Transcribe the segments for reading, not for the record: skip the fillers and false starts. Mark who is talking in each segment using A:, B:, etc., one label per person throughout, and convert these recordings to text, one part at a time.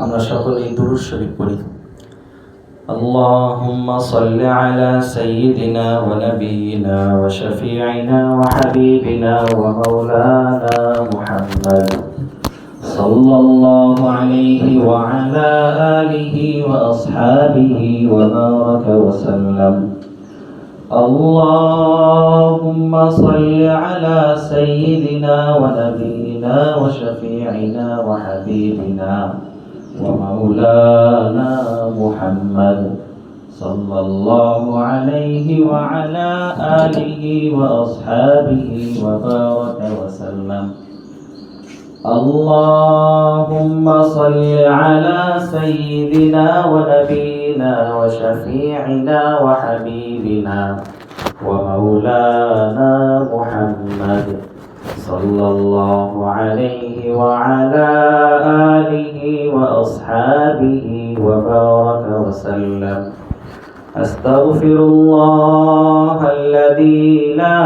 A: আমরা সকলেই দুরূদ শরীফ পড়ি। اللهم صل على سيدنا ونبينا وشفيعنا وحبيبنا ومولانا محمد صلى الله عليه وعلى آله وأصحابه وبارك وسلم. اللهم صل على سيدنا ونبينا وشفيعنا وحبيبنا ومولانا محمد صلى الله عليه وعلى آله وأصحابه وبارك وسلم. اللهم صل على سيدنا ونبينا وشفيعنا وحبيبنا ومولانا محمد صلى الله عليه وعلى آله وأصحابه وبارك وسلم. أستغفر الله الذي لا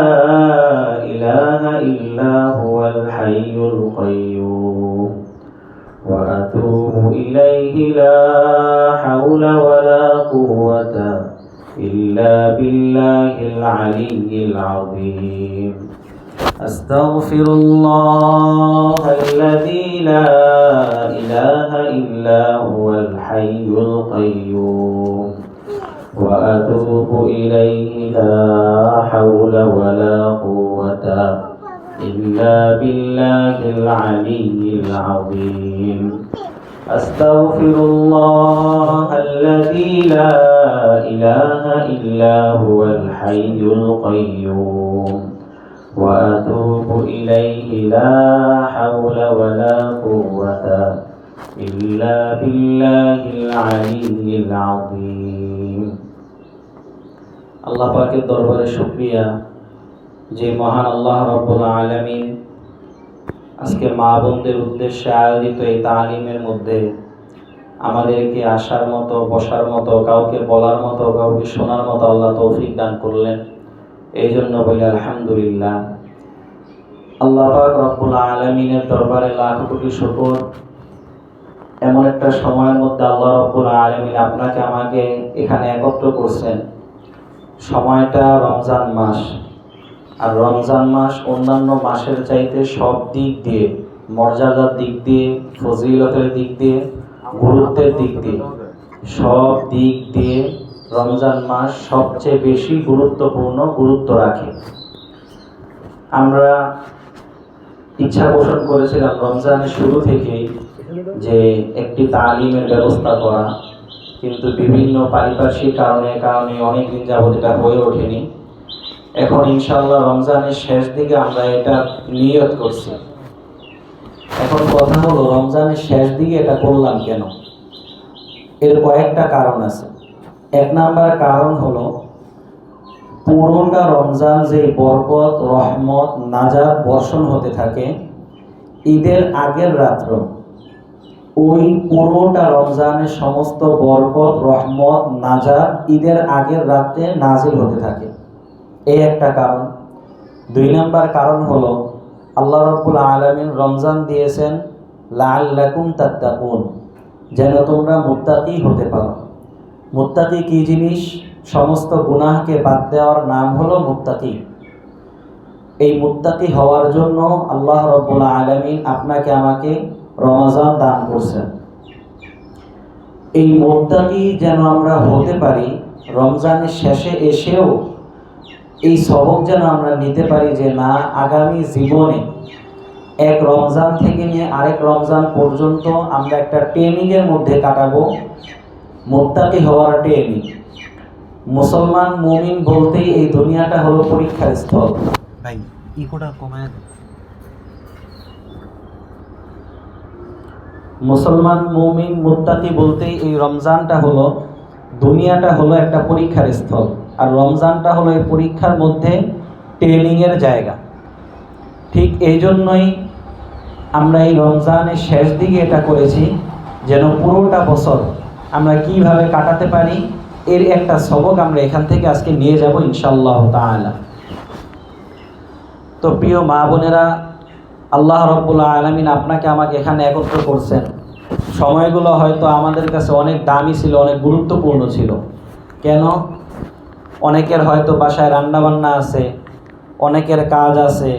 A: إله إلا هو الحي القيوم وأتوب إليه لا حول ولا قوة إلا بالله العلي العظيم. أستغفر الله الذي لا إله إلا هو الحي القيوم وأتوب إليه لا حول ولا قوة إلا بالله العلي العظيم. أستغفر الله الذي لا إله إلا هو الحي القيوم وأتوب إليه لا حول ولا قوة إلا بالله العلي العظيم. আল্লাহ পাকের দরবারে শুকরিয়া যে মহান আল্লাহ রাব্বুল আলামিন আজকে মা বোনদের উদ্দেশ্যে আয়োজিত এই তালিমের মধ্যে আমাদেরকে আসার মতো, বসার মতো, কাউকে বলার মতো, কাউকে শোনার মতো আল্লাহ তৌফিক দান করলেন। এই জন্য বলি আলহামদুলিল্লাহ। আল্লাহ পাক রব্বুল আলামিনের দরবারে লাখ কোটি শুকর। এমন একটা সময়ের মধ্যে আল্লাহ রব্বুল আলামিন আপনাকে আমাকে এখানে একত্র করছেন। সময়টা রমজান মাস, আর রমজান মাস অন্যান্য মাসের চাইতে সব দিক দিয়ে, মর্যাদার দিক দিয়ে, ফজিলতের দিক দিয়ে, গুরুত্বের দিক দিয়ে, সব দিক দিয়ে রমজান মাস সবচেয়ে বেশি গুরুত্ব রাখে। আমরা ইচ্ছা পোষণ করেছিলাম রমজানের শুরু থেকেই যে একটি তালিমের ব্যবস্থা করা, কিন্তু বিভিন্ন পারিপার্শ্বিক কারণে অনেক দিন যাবত এটা হয়ে ওঠেনি। এখন ইনশাআল্লাহ রমজানের শেষ দিকে আমরা এটা নিয়ত করছি। এখন কথা হলো, রমজানের শেষ দিকে এটা করলাম কেন? এর কয়েকটা কারণ আছে। এক নাম্বার কারণ হলো, পুরোটা রমজান যে বরকত, রহমত, নাজাত বর্ষণ হতে থাকে ঈদের আগের রাত্র, ওই পুরোটা রমজানের সমস্ত বরকত, রহমত, নাজাত ঈদের আগের রাতে নাজিল হতে থাকে। এই একটা কারণ। দুই নাম্বার কারণ হলো, আল্লাহ রাব্বুল আলামিন রমজান দিয়েছেন লাআল্লাকুম তাত্তাকুন, যেন তোমরা মুত্তাকি হতে পারো। মুত্তাকি কি জিনিস? সমস্ত গুনাহকে বাদ দেওয়ার নাম হলো মুত্তাকি। এই মুত্তাকি হওয়ার জন্য আল্লাহ রাব্বুল আলামিন আপনাকে আমাকে রমজান দান করছেন। এই মুত্তাকি যেন আমরা হতে পারি, রমজানের শেষে এসেও এই সবক যেন আমরা নিতে পারি যে না, আগামী জীবনে এক রমজান থেকে নিয়ে আরেক রমজান পর্যন্ত আমরা একটা ট্রেনিংয়ের মধ্যে কাটাবো, মুত্তাকি হওয়ার ট্রেনিং। মুসলমান মুমিন বলতেই এই দুনিয়াটা হলো পরীক্ষার স্থল। ভাই ইকোটা কমায়। মুসলমান মুমিন মুত্তাকি বলতেই এই রমজানটা হলো, দুনিয়াটা হলো একটা পরীক্ষার স্থল, আর রমজানটা হলো এই পরীক্ষার মধ্যে ট্রেনিংয়ের জায়গা। ঠিক এই জন্যই আমরা এই রমজানের শেষ দিকে এটা করেছি, যেন পুরোটা বছর আমরা কিভাবে কাটাতে পারি এর একটা সবক আমরা এখান থেকে আজকে নিয়ে যাব ইনশাআল্লাহ তাআলা। তো প্রিয় মা বোনেরা, আল্লাহ রাব্বুল আলামিন আপনাকে আমাকে এখানে একত্র করছেন। সময়গুলো হয়তো আমাদের কাছে অনেক দামি ছিল, অনেক গুরুত্বপূর্ণ ছিল। কেন? অনেকের হয়তো বাসায় রান্নাবান্না আছে, অনেকের কাজ আছে,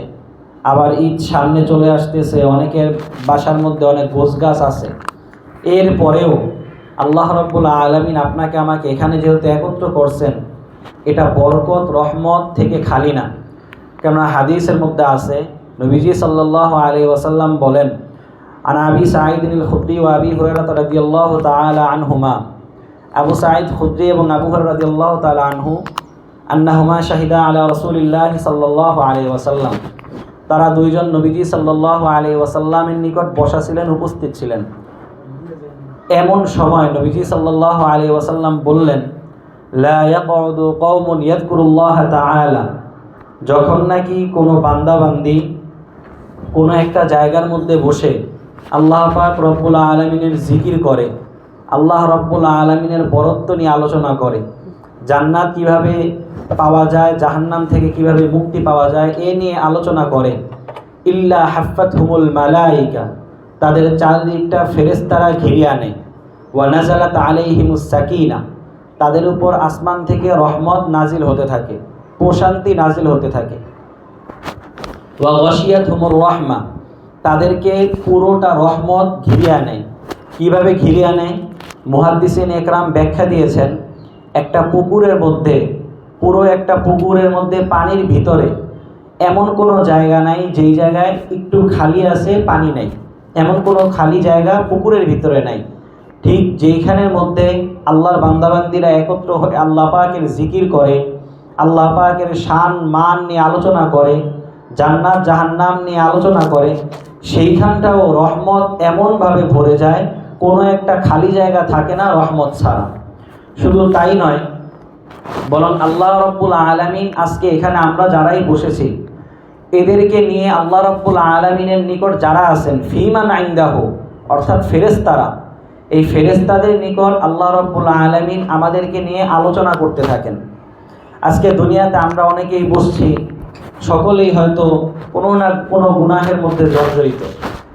A: আবার ঈদ সামনে চলে আসতেছে, অনেকের বাসার মধ্যে অনেক গোছগাছ আছে। এরপরেও আল্লাহ রাব্বুল আলামিন আপনাকে আমাকে এখানে যেহেতু একত্র করছেন, এটা বরকত রহমত থেকে খালি না। কেননা হাদিসের মধ্যে আছে, নবীজি সাল্লাল্লাহু আলাইহি ওয়াসাল্লাম বলেন, আন আবি সাঈদ আল খুদরি ওয়া আবি হুরায়রা রাদিয়াল্লাহু তাআলা আনহুমা, আবু সাঈদ খুদরি এবং আবু হুরায়রা রাদিয়াল্লাহু তাআলা আনহু আন্নাহুমা শাহিদা আলা রাসূলিল্লাহ সাল্লাল্লাহু আলাইহি ওয়াসাল্লাম, তারা দুইজন নবীজি সাল্লাল্লাহু আলাইহি ওয়াসাল্লামের নিকট বসা ছিলেন, উপস্থিত ছিলেন। এমন সময় নবীজি সাল্লাল্লাহু আলাইহি ওয়াসাল্লাম বললেন, লা ইয়াকউদু কওমুন ইয়াযকুরুল্লাহ তাআলা, যখন নাকি কোনো বান্দাবান্দি কোনো একটা জায়গার মধ্যে বসে আল্লাহ পাক রব্বুল আলামিনের জিকির করে, আল্লাহ রব্বুল আলামিনের বরত্ব নিয়ে আলোচনা করে, জান্নাত কিভাবে পাওয়া যায়, জাহান্নাম থেকে কিভাবে মুক্তি পাওয়া যায়, এ নিয়ে আলোচনা করে, ইল্লা হাফাতহুমুল মালাইকা, তাদের চারদিকটা ফেরেশতারা ঘিরে আনে, ওয়া নাযালাত আলাইহিমুস সাকিনা, তাদের উপর আসমান থেকে রহমত নাজিল হতে থাকে, প্রশান্তি নাজিল হতে থাকে, ওয়া গাশিয়াতহুমুর রাহমা, তাদেরকে পুরোটা রহমত ঘিরে আনে। কীভাবে ঘিরে আনে? মুহাদ্দিসিন একরাম ব্যাখ্যা দিয়েছেন, একটা পুকুরের মধ্যে, পুরো একটা পুকুরের মধ্যে পানির ভিতরে এমন কোনো জায়গা নাই যেই জায়গায় একটু খালি আছে, পানি নাই, এমন কোনো খালি জায়গা পুকুরের ভিতরে নাই। ঠিক যেইখানের মধ্যে আল্লাহর বান্দাবান্দিরা একত্র হয়ে আল্লাহ পাকের জিকির করে, আল্লাহ পাকের শান মান নিয়ে আলোচনা করে, জান্নাত জাহান্নাম নিয়ে আলোচনা করে, সেইখানটাও রহমত এমনভাবে ভরে যায়, কোনো একটা খালি জায়গা থাকে না রহমত ছাড়া। শুধু তাই নয়, বরং আল্লাহ রাব্বুল আলামিন আজকে এখানে আমরা যারাই বসেছি, এদেরকে নিয়ে আল্লাহ রাব্বুল আলামিনের নিকট যারা আছেন, ফিমান ইনদাহু, অর্থাৎ ফেরেশতারা, এই ফেরেশতাদের নিকট আল্লাহ রাব্বুল আলামিন আমাদেরকে নিয়ে আলোচনা করতে থাকেন। আজকে দুনিয়াতে আমরা অনেকেই বসছি, সকলেই হয়তো কোনো না কোনো গুনাহের মধ্যে জর্জরিত।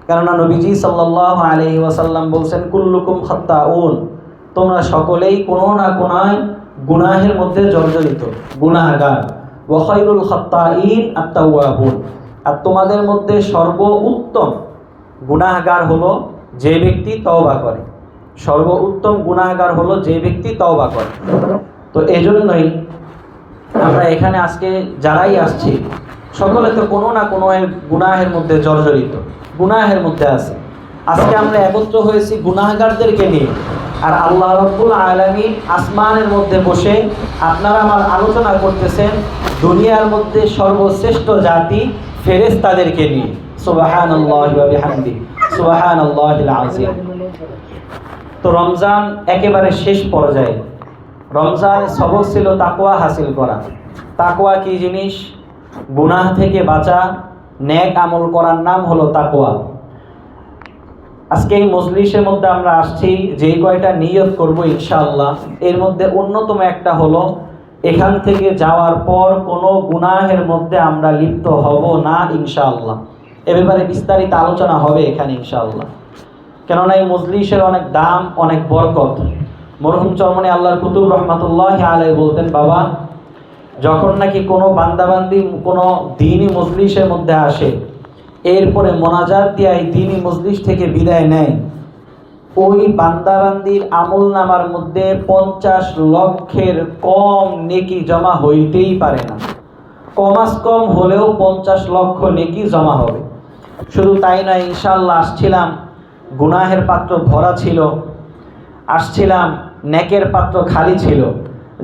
A: কেননা নবীজি সাল্লাল্লাহু আলাইহি ওয়াসাল্লাম বলছেন, কুল্লুকুম খাত্তাউন, তোমরা সকলেই কোনো না কোনো গুনাহের মধ্যে জর্জরিত, গুনাহগার। ওয়া খায়রুল খাত্তাইন আত-তাওয়াবুন, আর তোমাদের মধ্যে সর্বোত্তম গুনাহগার হলো যে ব্যক্তি তওবা করে, সর্বোত্তম গুনাহগার হলো যে ব্যক্তি তওবা করে। তো এজন্যই আমরা এখানে আজকে যারাই আসছি, সকলে তো কোনো না কোনো গুনাহের মধ্যে জর্জরিত, গুনাহের মধ্যে আছে। আজকে আমরা একত্র হয়েছি গুনাহগারদেরকে নিয়ে, আর আল্লাহ রাব্বুল আলামিন আসমানের মধ্যে বসে আপনারা আমার আলোচনা করতেছেন দুনিয়ার মধ্যে সর্বশ্রেষ্ঠ জাতি ফেরেশতাদেরকে নিয়ে। সুবহানাল্লাহি ওয়া বিহামদিহি, সুবহানাল্লাহিল আযীম। তো রমজান একেবারে শেষ পর্যায়ে। রমজানের সবক ছিল তাকওয়া হাসিল করা। তাকওয়া কি জিনিস? গুনাহ থেকে বাঁচা, নেক আমল করার নাম হলো তাকওয়া। আজকে এই মজলিসের মধ্যে আমরা আসছি, যেই কয়টা নিয়ত করব ইনশাআল্লাহ, এর মধ্যে অন্যতম একটা হলো এখান থেকে যাওয়ার পর কোনো গুনাহের মধ্যে আমরা লিপ্ত হব না ইনশাআল্লাহ। এ ব্যাপারে বিস্তারিত আলোচনা হবে এখানে ইনশাআল্লাহ। কেননা এই মজলিসের অনেক দাম, অনেক বরকত। মরহুম চরমনে আল্লাহর কুতুব রহমাতুল্লাহি আলাইহি বলতেন, বাবা, যখন নাকি কোনো বান্দাবান্দি কোনো দ্বীনি মজলিসের মধ্যে আসে, এরপরে মোনাজাত দিয়ে এই দ্বীনি মজলিস থেকে বিদায় নেয়, ওই বান্দাবান্দির আমল নামার মধ্যে 50 লক্ষের কম নেকি জমা হইতেই পারে না। কমাস কম হলেও 50 লক্ষ নেকি জমা হবে। শুধু তাই নয়, ইনশাআল্লাহ আসছিলাম, গুনাহের পাত্র ভরা ছিল, আসছিলাম নেকের পাত্র খালি ছিল।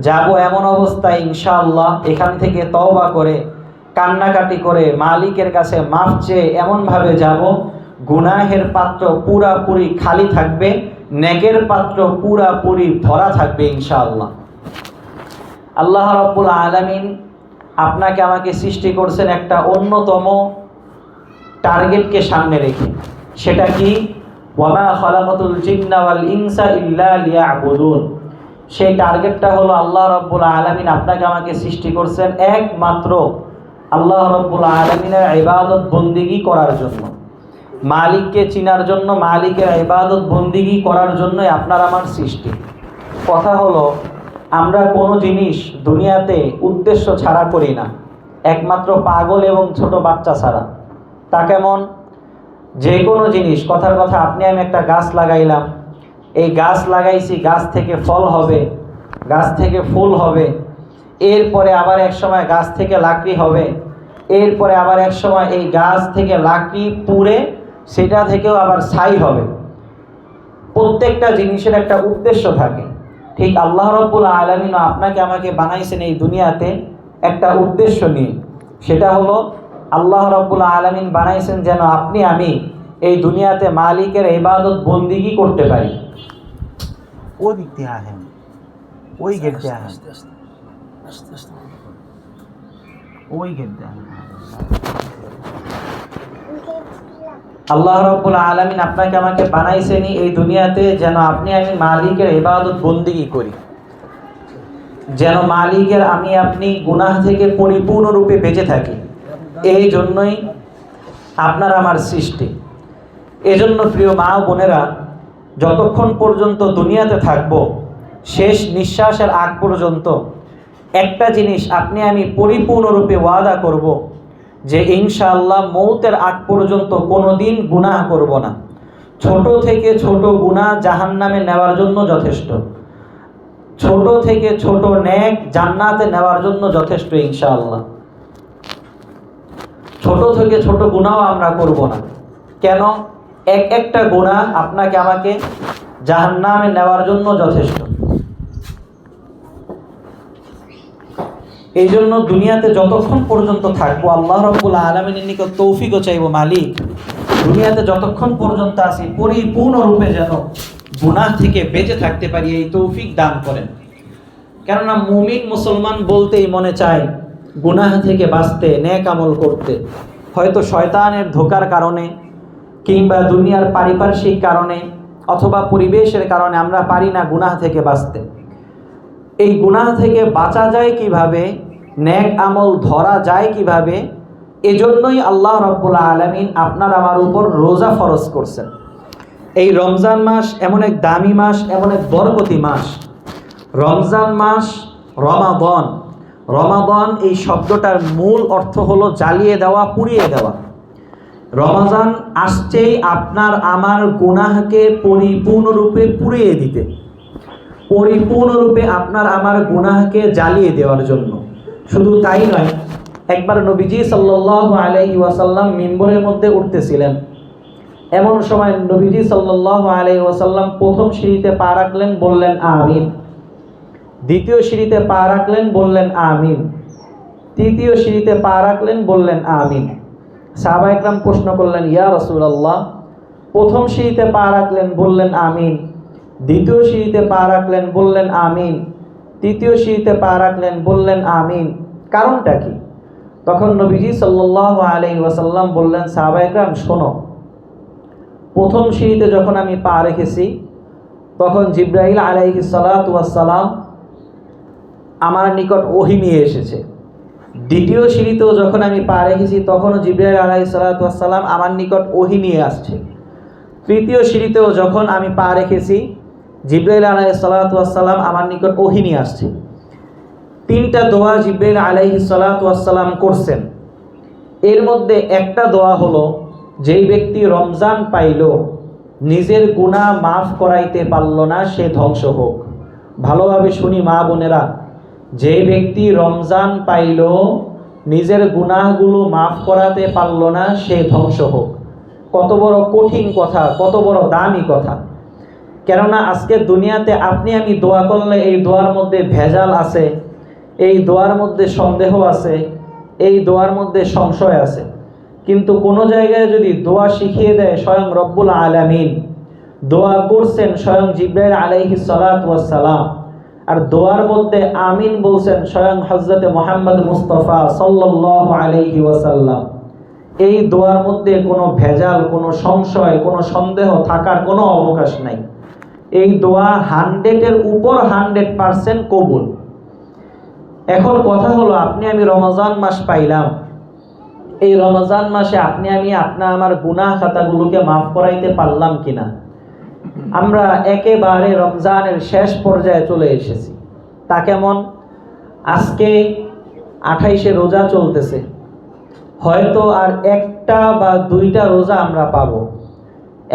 A: যাব এমন অবস্থায় ইনশাআল্লাহ এখান থেকে তওবা করে, কান্নাকাটি করে, মালিকের কাছে মাফ চেয়ে এমনভাবে যাব, গুনাহের পাত্র পুরাপুরি খালি থাকবে, নেকের পাত্র পুরাপুরি ভরা থাকবে ইনশাআল্লাহ। আল্লাহ রাব্বুল আলামিন আপনাকে আমাকে সৃষ্টি করছেন একটা অন্যতম টার্গেটকে সামনে রেখে। সেটা কি? ওয়ামা খালাকাতুল জিন্না ওয়াল ইনসা ইল্লা লিয়াবুদুন। সেই টার্গেটটা হলো আল্লাহ রাব্বুল আলামিন আপনাকে আমাকে সৃষ্টি করছেন একমাত্র আল্লাহ রাব্বুল আলামিনের ইবাদত বন্দেগী করার জন্য। মালিককে চিনার জন্য, মালিকের ইবাদত বন্দিগি করার জন্যই আপনার আমার সৃষ্টি। কথা হলো, আমরা কোনো জিনিস দুনিয়াতে উদ্দেশ্য ছাড়া করি না, একমাত্র পাগল এবং ছোট বাচ্চা ছাড়া। তা কেমন? যে কোনো জিনিস, কথার কথা, আপনি আমি একটা গাছ লাগাইলাম, এই গাছ লাগাইছি, গাছ থেকে ফল হবে, গাছ থেকে ফুল হবে, এরপরে আবার এক সময় গাছ থেকে লাকড়ি হবে, এরপরে আবার এক সময় এই গাছ থেকে লাকড়ি পুড়ে সেটা থেকেও আবার ছাই হবে। প্রত্যেকটা জিনিসের একটা উদ্দেশ্য থাকে। ঠিক আল্লাহ রাব্বুল আলামিন আপনাকে আমাকে বানাইছেন এই দুনিয়াতে একটা উদ্দেশ্য নিয়ে। সেটা হলো আল্লাহ রাব্বুল আলামিন বানাইছেন যেন আপনি আমি এই দুনিয়াতে মালিকের ইবাদত বন্দিগি করতে পারি।
B: वो दिखते हैं वही गिरते हैं वही गिरते हैं।
A: আল্লাহ রাব্বুল আলামিন আপনাকে আমাকে বানাইছেনই এই দুনিয়াতে যেন আপনি আমি মালিকের ইবাদত বন্দিগি করি, যেন মালিকের আমি আপনি গুনাহ থেকে পরিপূর্ণরূপে বেঁচে থাকি। এই জন্যই আপনার আমার সৃষ্টি। এজন্য প্রিয় মা ও বোনেরা, যতক্ষণ পর্যন্ত দুনিয়াতে থাকব, শেষ নিঃশ্বাসের আগ পর্যন্ত একটা জিনিস আপনি আমি পরিপূর্ণরূপে ওয়াদা করব যে ইনশাআল্লাহ মৌতের আগ পর্যন্ত কোনো দিন গুনাহ করব না। ছোট থেকে ছোট গুনাহ জাহান্নামে নেওয়ার জন্য যথেষ্ট, ছোট থেকে ছোট নেক জান্নাতে নেওয়ার জন্য যথেষ্ট ইনশাআল্লাহ। ছোট থেকে ছোট গুনাহও আমরা করব না। কেন? একটা গুনাহ আপনাকে আমাকে জাহান্নামে নেওয়ার জন্য যথেষ্ট। এই জন্য দুনিয়াতে যতক্ষণ পর্যন্ত থাকবো আল্লাহ রাব্বুল আলামিনের নিকট তৌফিকও চাইবো, মালিক দুনিয়াতে যতক্ষণ পর্যন্ত আছি পরিপূর্ণরূপে যেন গুনাহ থেকে বেঁচে থাকতে পারি, এই তৌফিক দান করেন। কেননা মুমিন মুসলমান বলতেই মনে চায় গুনাহ থেকে বাঁচতে, নেক আমল করতে। হয়তো শয়তানের ধোঁকার কারণে কিংবা দুনিয়ার পারিপার্শ্বিক কারণে অথবা পরিবেশের কারণে আমরা পারি না গুনাহ থেকে বাঁচতে। এই গুনাহ থেকে বাঁচা যায় কিভাবে, নেক আমল ধরা যায় কিভাবে, এজন্যই আল্লাহ রাব্বুল আলামিন আপনার আমার উপর রোজা ফরজ করছেন। এই রমজান মাস এমন এক দামি মাস, এমন এক বরকতি মাস। রমজান মাস, রমাদান। রমাদান এই শব্দটার মূল অর্থ হলো জ্বালিয়ে দেওয়া, পুড়িয়ে দেওয়া। রমজান আসছেই আপনার আমার গুনাহকে পরিপূর্ণরূপে পুড়িয়ে দিতে, পরিপূর্ণরূপে আপনার আমার গুনাহকে জ্বালিয়ে দেওয়ার জন্য। শুধু তাই নয়, একবার নবীজি সাল্লাল্লাহু আলাইহি ওয়াসাল্লাম মিম্বরের মধ্যে উঠতেছিলেন। এমন সময় নবীজি সাল্লাল্লাহু আলাইহি ওয়াসাল্লাম প্রথম সিঁড়িতে পা রাখলেন, বললেন আমিন। দ্বিতীয় সিঁড়িতে পা রাখলেন, বললেন আমিন। তৃতীয় সিঁড়িতে পা রাখলেন, বললেন আমিন। সাহাবা একরাম প্রশ্ন করলেন, ইয়া রাসূলুল্লাহ, প্রথম সিঁড়িতে পা রাখলেন, বললেন আমিন। দ্বিতীয় সিঁড়িতে পা রাখলেন, বললেন আমিন। তৃতীয় সিঁড়িতে পা রাখলেন, বললেন আমিন, কারণটা কি? তখন নবীজি সাল্লাল্লাহু আলাইহি ওয়াসাল্লাম বললেন, সাহাবা একরাম শোনো, প্রথম সিঁড়িতে যখন আমি পা রেখেছি তখন জিবরাইল আলাইহিস সালাতু ওয়াস সালাম আমার নিকট ওহী নিয়ে এসেছে। দ্বিতীয় সিঁড়িতেও যখন আমি পা রেখেছি তখনও জিবরাইল আলাইহিস সালাতু ওয়াস সালাম আমার নিকট ওহী নিয়ে আসছে। তৃতীয় সিঁড়িতেও যখন আমি পা রেখেছি জিবরাইল আলাইহিস সালাতু ওয়াস সালাম আমার নিকট ওহী নিয়ে আসছে। তিনটা দোয়া জিবরাইল আলাইহিস সালাতু ওয়াস সালাম করছেন। এর মধ্যে একটা দোয়া হলো, যেই ব্যক্তি রমজান পাইল নিজের গুনাহ মাফ করাইতে পারল না সে ধ্বংস হোক। ভালোভাবে শুনি মা বোনেরা, যে ব্যক্তি রমজান পাইল নিজের গুনাহগুলো মাফ করাতে পারল না সে ধ্বংস হোক। কত বড় কঠিন কথা, কত বড় দামি কথা। কেননা আজকে দুনিয়াতে আপনি আমি দোয়া করলে এই দোয়ার মধ্যে ভেজাল আছে, এই দোয়ার মধ্যে সন্দেহ আছে, এই দোয়ার মধ্যে সংশয় আছে। কিন্তু কোনো জায়গায় যদি দোয়া শিখিয়ে দেয় স্বয়ং রব্বুল আলামিন, দোয়া করছেন স্বয়ং জিবরাইল আলাইহিস সালাতু ওয়াস সালাম, আর দোয়ার মধ্যে আমিন বলছেন স্বয়ং হযরতে মুহাম্মদ মুস্তাফা সাল্লাল্লাহু আলাইহি ওয়াসাল্লাম, এই দোয়ার মধ্যে কোনো ভেজাল, কোনো সংশয়, কোনো সন্দেহ থাকার কোনো অবকাশ নাই। এই দোয়া 100-এর উপর 100% কবুল। এখন কথা হলো, আপনি আমি রমজান মাস পাইলাম, এই রমজান মাসে আপনি আমি আমার গুনাহ খাতাগুলোকে মাফ করাইতে পারলাম কিনা। আমরা একেবারে রমজানের শেষ পর্যায়ে চলে এসেছি। তা কেমন? আজকে 28-এ রোজা চলতেছে, হয়তো আর একটা বা দুইটা রোজা আমরা পাবো।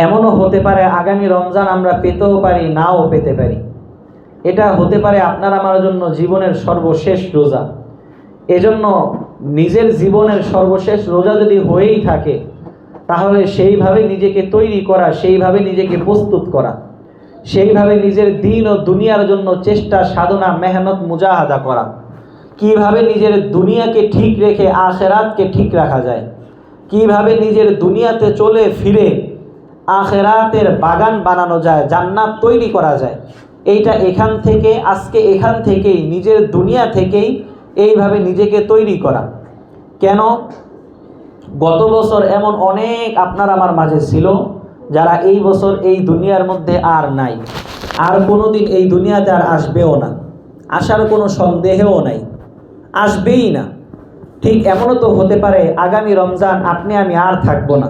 A: এমনও হতে পারে আগামী রমজান আমরা পেতেও পারি, নাও পেতে পারি। এটা হতে পারে আপনার আমার জন্য জীবনের সর্বশেষ রোজা। এজন্য নিজের জীবনের সর্বশেষ রোজা যদি হয়েই থাকে, তাহলে সেইভাবে নিজেকে তৈরি করা, সেইভাবে নিজেকে প্রস্তুত করা, সেইভাবে নিজের দিন ও দুনিয়ার জন্য চেষ্টা, সাধনা, মেহনত, মুজাহাদা করা। কিভাবে নিজের দুনিয়াকে ঠিক রেখে আখেরাতকে ঠিক রাখা যায়, কিভাবে নিজের দুনিয়াতে চলে ফিরে আখেরাতের বাগান বানানো যায়, জান্নাত তৈরি করা যায়। এইটা আজকে এখান থেকেই, নিজের দুনিয়া থেকেই এইভাবে নিজেকে তৈরি করা। কেন? গত বছর এমন অনেক আপনার আমার মাঝে ছিল যারা এই বছর এই দুনিয়ার মধ্যে আর নাই, আর কোনোদিন এই দুনিয়াতে আর আসবেও না, আসার কোনো সন্দেহও নাই, আসবেই না। ঠিক এমনও তো হতে পারে আগামী রমজান আপনি আমি আর থাকবো না।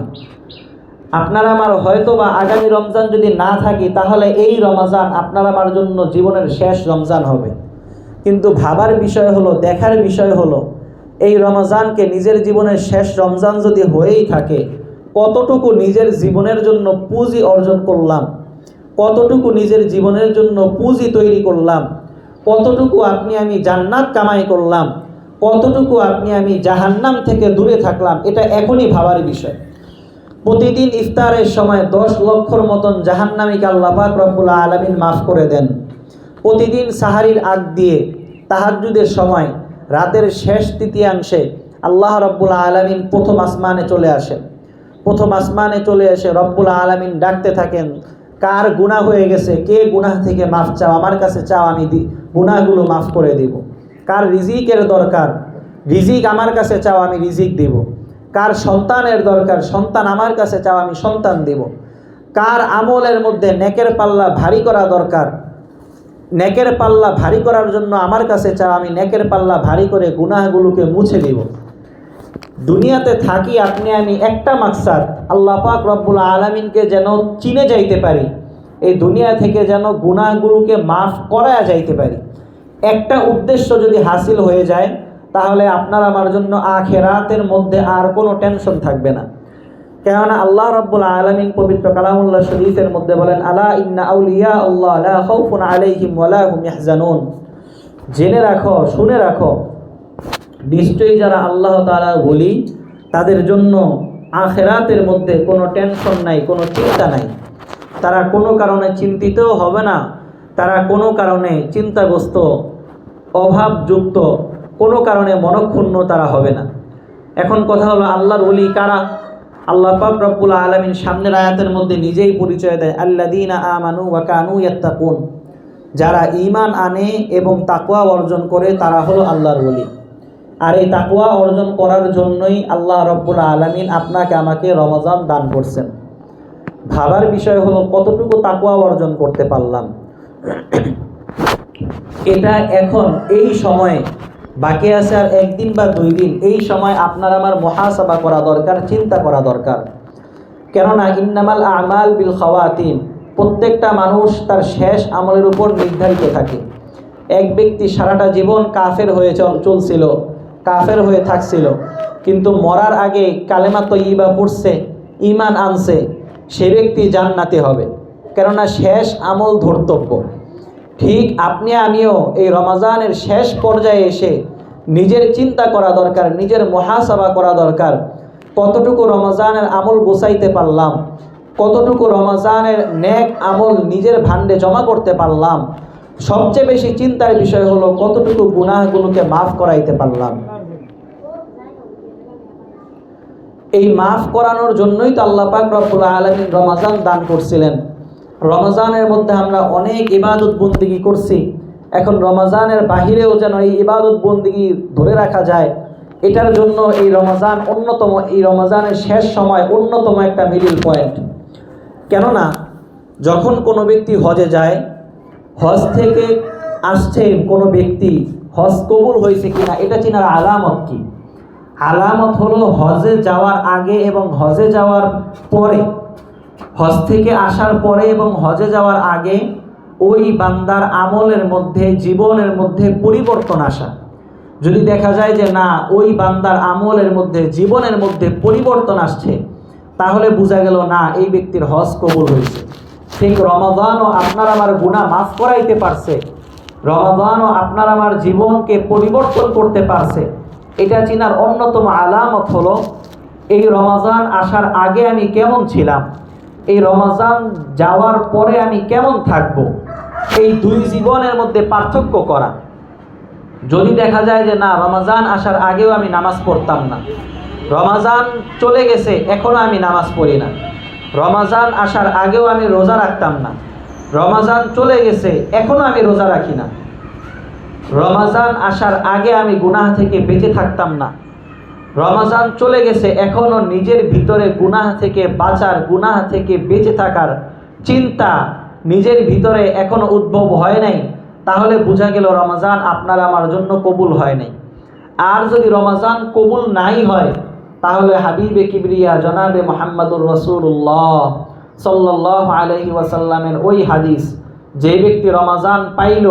A: আপনার আমার হয়তো বা আগামী রমজান যদি না থাকি, তাহলে এই রমজান আপনার আমার জন্য জীবনের শেষ রমজান হবে। কিন্তু ভাবার বিষয় হলো, দেখার বিষয় হলো, এই রমজানকে নিজের জীবনের শেষ রমজান যদি হয়েই থাকে, কতটুকু নিজের জীবনের জন্য পুঁজি অর্জন করলাম, কতটুকু নিজের জীবনের জন্য পুঁজি তৈরি করলাম, কতটুকু আপনি আমি জান্নাত কামাই করলাম, কতটুকু আপনি আমি জাহান্নাম থেকে দূরে থাকলাম, এটা এখনই ভাবার বিষয়। প্রতিদিন ইফতারের সময় 10 লক্ষর মতন জাহান্নামীকে আল্লাহ পাক রব্বুল আলামিন মাফ করে দেন। প্রতিদিন সাহারির আগ দিয়ে তাহাজ্জুদের সময় রাতের শেষ তৃতীয়াংশে আল্লাহ রব্বুল আলামিন প্রথম আসমানে চলে আসেন। প্রথম আসমানে চলে এসে রব্বুল আলামিন ডাকতে থাকেন, কার গুনাহ হয়ে গেছে, কে গুনাহ থেকে মাফ চাও, আমার কাছে চাও, আমি গুনাহগুলো মাফ করে দিব। কার রিজিকের দরকার, রিজিক আমার কাছে চাও, আমি রিজিক দিব। কার সন্তানের দরকার, সন্তান আমার কাছে চাও, আমি সন্তান দিব। কার আমলের মধ্যে নেকের পাল্লা ভারী করা দরকার, নেকের পাল্লা ভারী করার জন্য আমার কাছে চাও, আমি নেকের পাল্লা ভারী করে গুনাহগুলোকে মুছে দিব। দুনিয়াতে থাকি আপনি আমি একটা মাকসাদ, আল্লাহ পাক রব্বুল আলামিনকে যেন চিনে যাইতে পারি, এই দুনিয়া থেকে যেন গুনাহগুলোকে মাফ করা যাইতে পারি। একটা উদ্দেশ্য যদি হাসিল হয়ে যায়, তাহলে আপনার আমার জন্য আখিরাতের মধ্যে আর কোনো টেনশন থাকবে না। কেননা আল্লাহ রাব্বুল আলামিন পবিত্র কালামুল্লাহ শরীফের মধ্যে বলেন, আলা ইন্না আউলিয়া আল্লাহ লা খাউফুন আলাইহিম ওয়া লা হুম ইয়াহজানুন। জেনে রাখো, শুনে রাখো, নিশ্চয়ই যারা আল্লাহ তাআলার ওলি, তাদের জন্য আখিরাতের মধ্যে কোনো টেনশন নাই, কোনো চিন্তা নাই। তারা কোনো কারণে চিন্তিতও হবে না, তারা কোনো কারণে চিন্তাগ্রস্ত, অভাবযুক্ত, কোনো কারণে মনক্ষুণ্ণ তারা হবে না। এখন কথা হলো, আল্লাহর ওলি কারা? আল্লাহ পাক রব্বুল আলামিন সামনের আয়াতের মধ্যে নিজেই পরিচয় দেয়, আল্লাযীনা আমানু ওয়া কানু ইয়াত্তাকুন। যারা ঈমান আনে এবং তাকওয়া অর্জন করে, তারা হলো আল্লাহর ওলি। আর এই তাকওয়া অর্জন করার জন্যই আল্লাহ রব্বুল আলামিন আপনাকে আমাকে রমজান দান করছেন। ভাবার বিষয় হলো, কতটুকু তাকওয়া অর্জন করতে পারলাম। এটা এখন এই সময়ে বাকি আছে আর একদিন বা 2 দিন, এই সময় আপনার আমার মুহাসাবা করা দরকার, চিন্তা করা দরকার। কেননা ইন্নামাল আমাল বিল খাওয়াতিম, প্রত্যেকটা মানুষ তার শেষ আমলের উপর নির্ধারিত থাকে। এক ব্যক্তি সারাটা জীবন কাফের হয়ে চলছিল, কাফের হয়ে থাকছিল, কিন্তু মরার আগে কালেমা তয়্যিবা পড়ছে, ঈমান আনছে, সে ব্যক্তি জান্নাতে হবে। কেননা শেষ আমল ধর্তব্য। ঠিক আপনি আমিও এই রমজানের শেষ পর্যায়ে এসে নিজের চিন্তা করা দরকার, নিজের মুহাসাবা করা দরকার। কতটুকু রমজানের আমল গোছাইতে পারলাম, কতটুকু রমজানের নেক আমল নিজের ভান্ডে জমা করতে পারলাম। সবচেয়ে বেশি চিন্তার বিষয় হলো, কতটুকু গুনাহগুলোকে মাফ করাইতে পারলাম। এই মাফ করানোর জন্যই তো আল্লাহ পাক রব্বুল আলামিন রমজান দান করছিলেন। রমজানের মধ্যে আমরা অনেক ইবাদত বন্দেগী করছি, এখন রমজানের বাহিরেও যেন এই ইবাদত বন্দেগী ধরে রাখা যায়, এটার জন্য এই রমজান অন্যতম, এই রমজানের শেষ সময় অন্যতম একটা মিডল পয়েন্ট। কেননা যখন কোনো ব্যক্তি হজে যায়, হজ থেকে আসছে কোনো ব্যক্তি, হজ কবুল হয়েছে কিনা এটা চেনার আলামত কি? আলামত হলো হজে যাওয়ার আগে এবং হজে যাওয়ার পরে, হজ থেকে আসার পরে এবং হজে যাওয়ার আগে ওই বান্দার আমলের মধ্যে, জীবনের মধ্যে পরিবর্তন আসা। যদি দেখা যায় যে না, ওই বান্দার আমলের মধ্যে, জীবনের মধ্যে পরিবর্তন আসছে, তাহলে বোঝা গেল না এই ব্যক্তির হজ কবুল হয়েছে। ঠিক রমাদানও আপনার আমার গুনাহ মাফ করাইতে পারছে, রমাদানও আপনার আমার জীবনকে পরিবর্তন করতে পারছে। এটা চিনার অন্যতম আলামত হলো এই রমাজান আসার আগে আমি কেমন ছিলাম, এই রমাজান যাওয়ার পরে আমি কেমন থাকব, এই দুই জীবনের মধ্যে পার্থক্য করা। যদি দেখা যায় যে না, রমাজান আসার আগেও আমি নামাজ পড়তাম না, রমাজান চলে গেছে এখনও আমি নামাজ পড়ি না, রমাজান আসার আগেও আমি রোজা রাখতাম না, রমাজান চলে গেছে এখনও আমি রোজা রাখি না, রমাজান আসার আগে আমি গুনাহ থেকে বেঁচে থাকতাম না, রমাজান চলে গেছে এখনও নিজের ভিতরে গুনাহ থেকে বাঁচার, গুনাহ থেকে বেঁচে থাকার চিন্তা নিজের ভিতরে এখনও উদ্ভব হয় নাই, তাহলে বোঝা গেল রমাজান আপনার আমার জন্য কবুল হয় নাই। আর যদি রমাজান কবুল নাই হয়, তাহলে হাবিবে কিবরিয়া জনাবে মুহাম্মদুর রাসূলুল্লাহ সাল্লাল্লাহু আলাইহি ওয়াসাল্লামের ওই হাদিস, যে ব্যক্তি রমাজান পাইল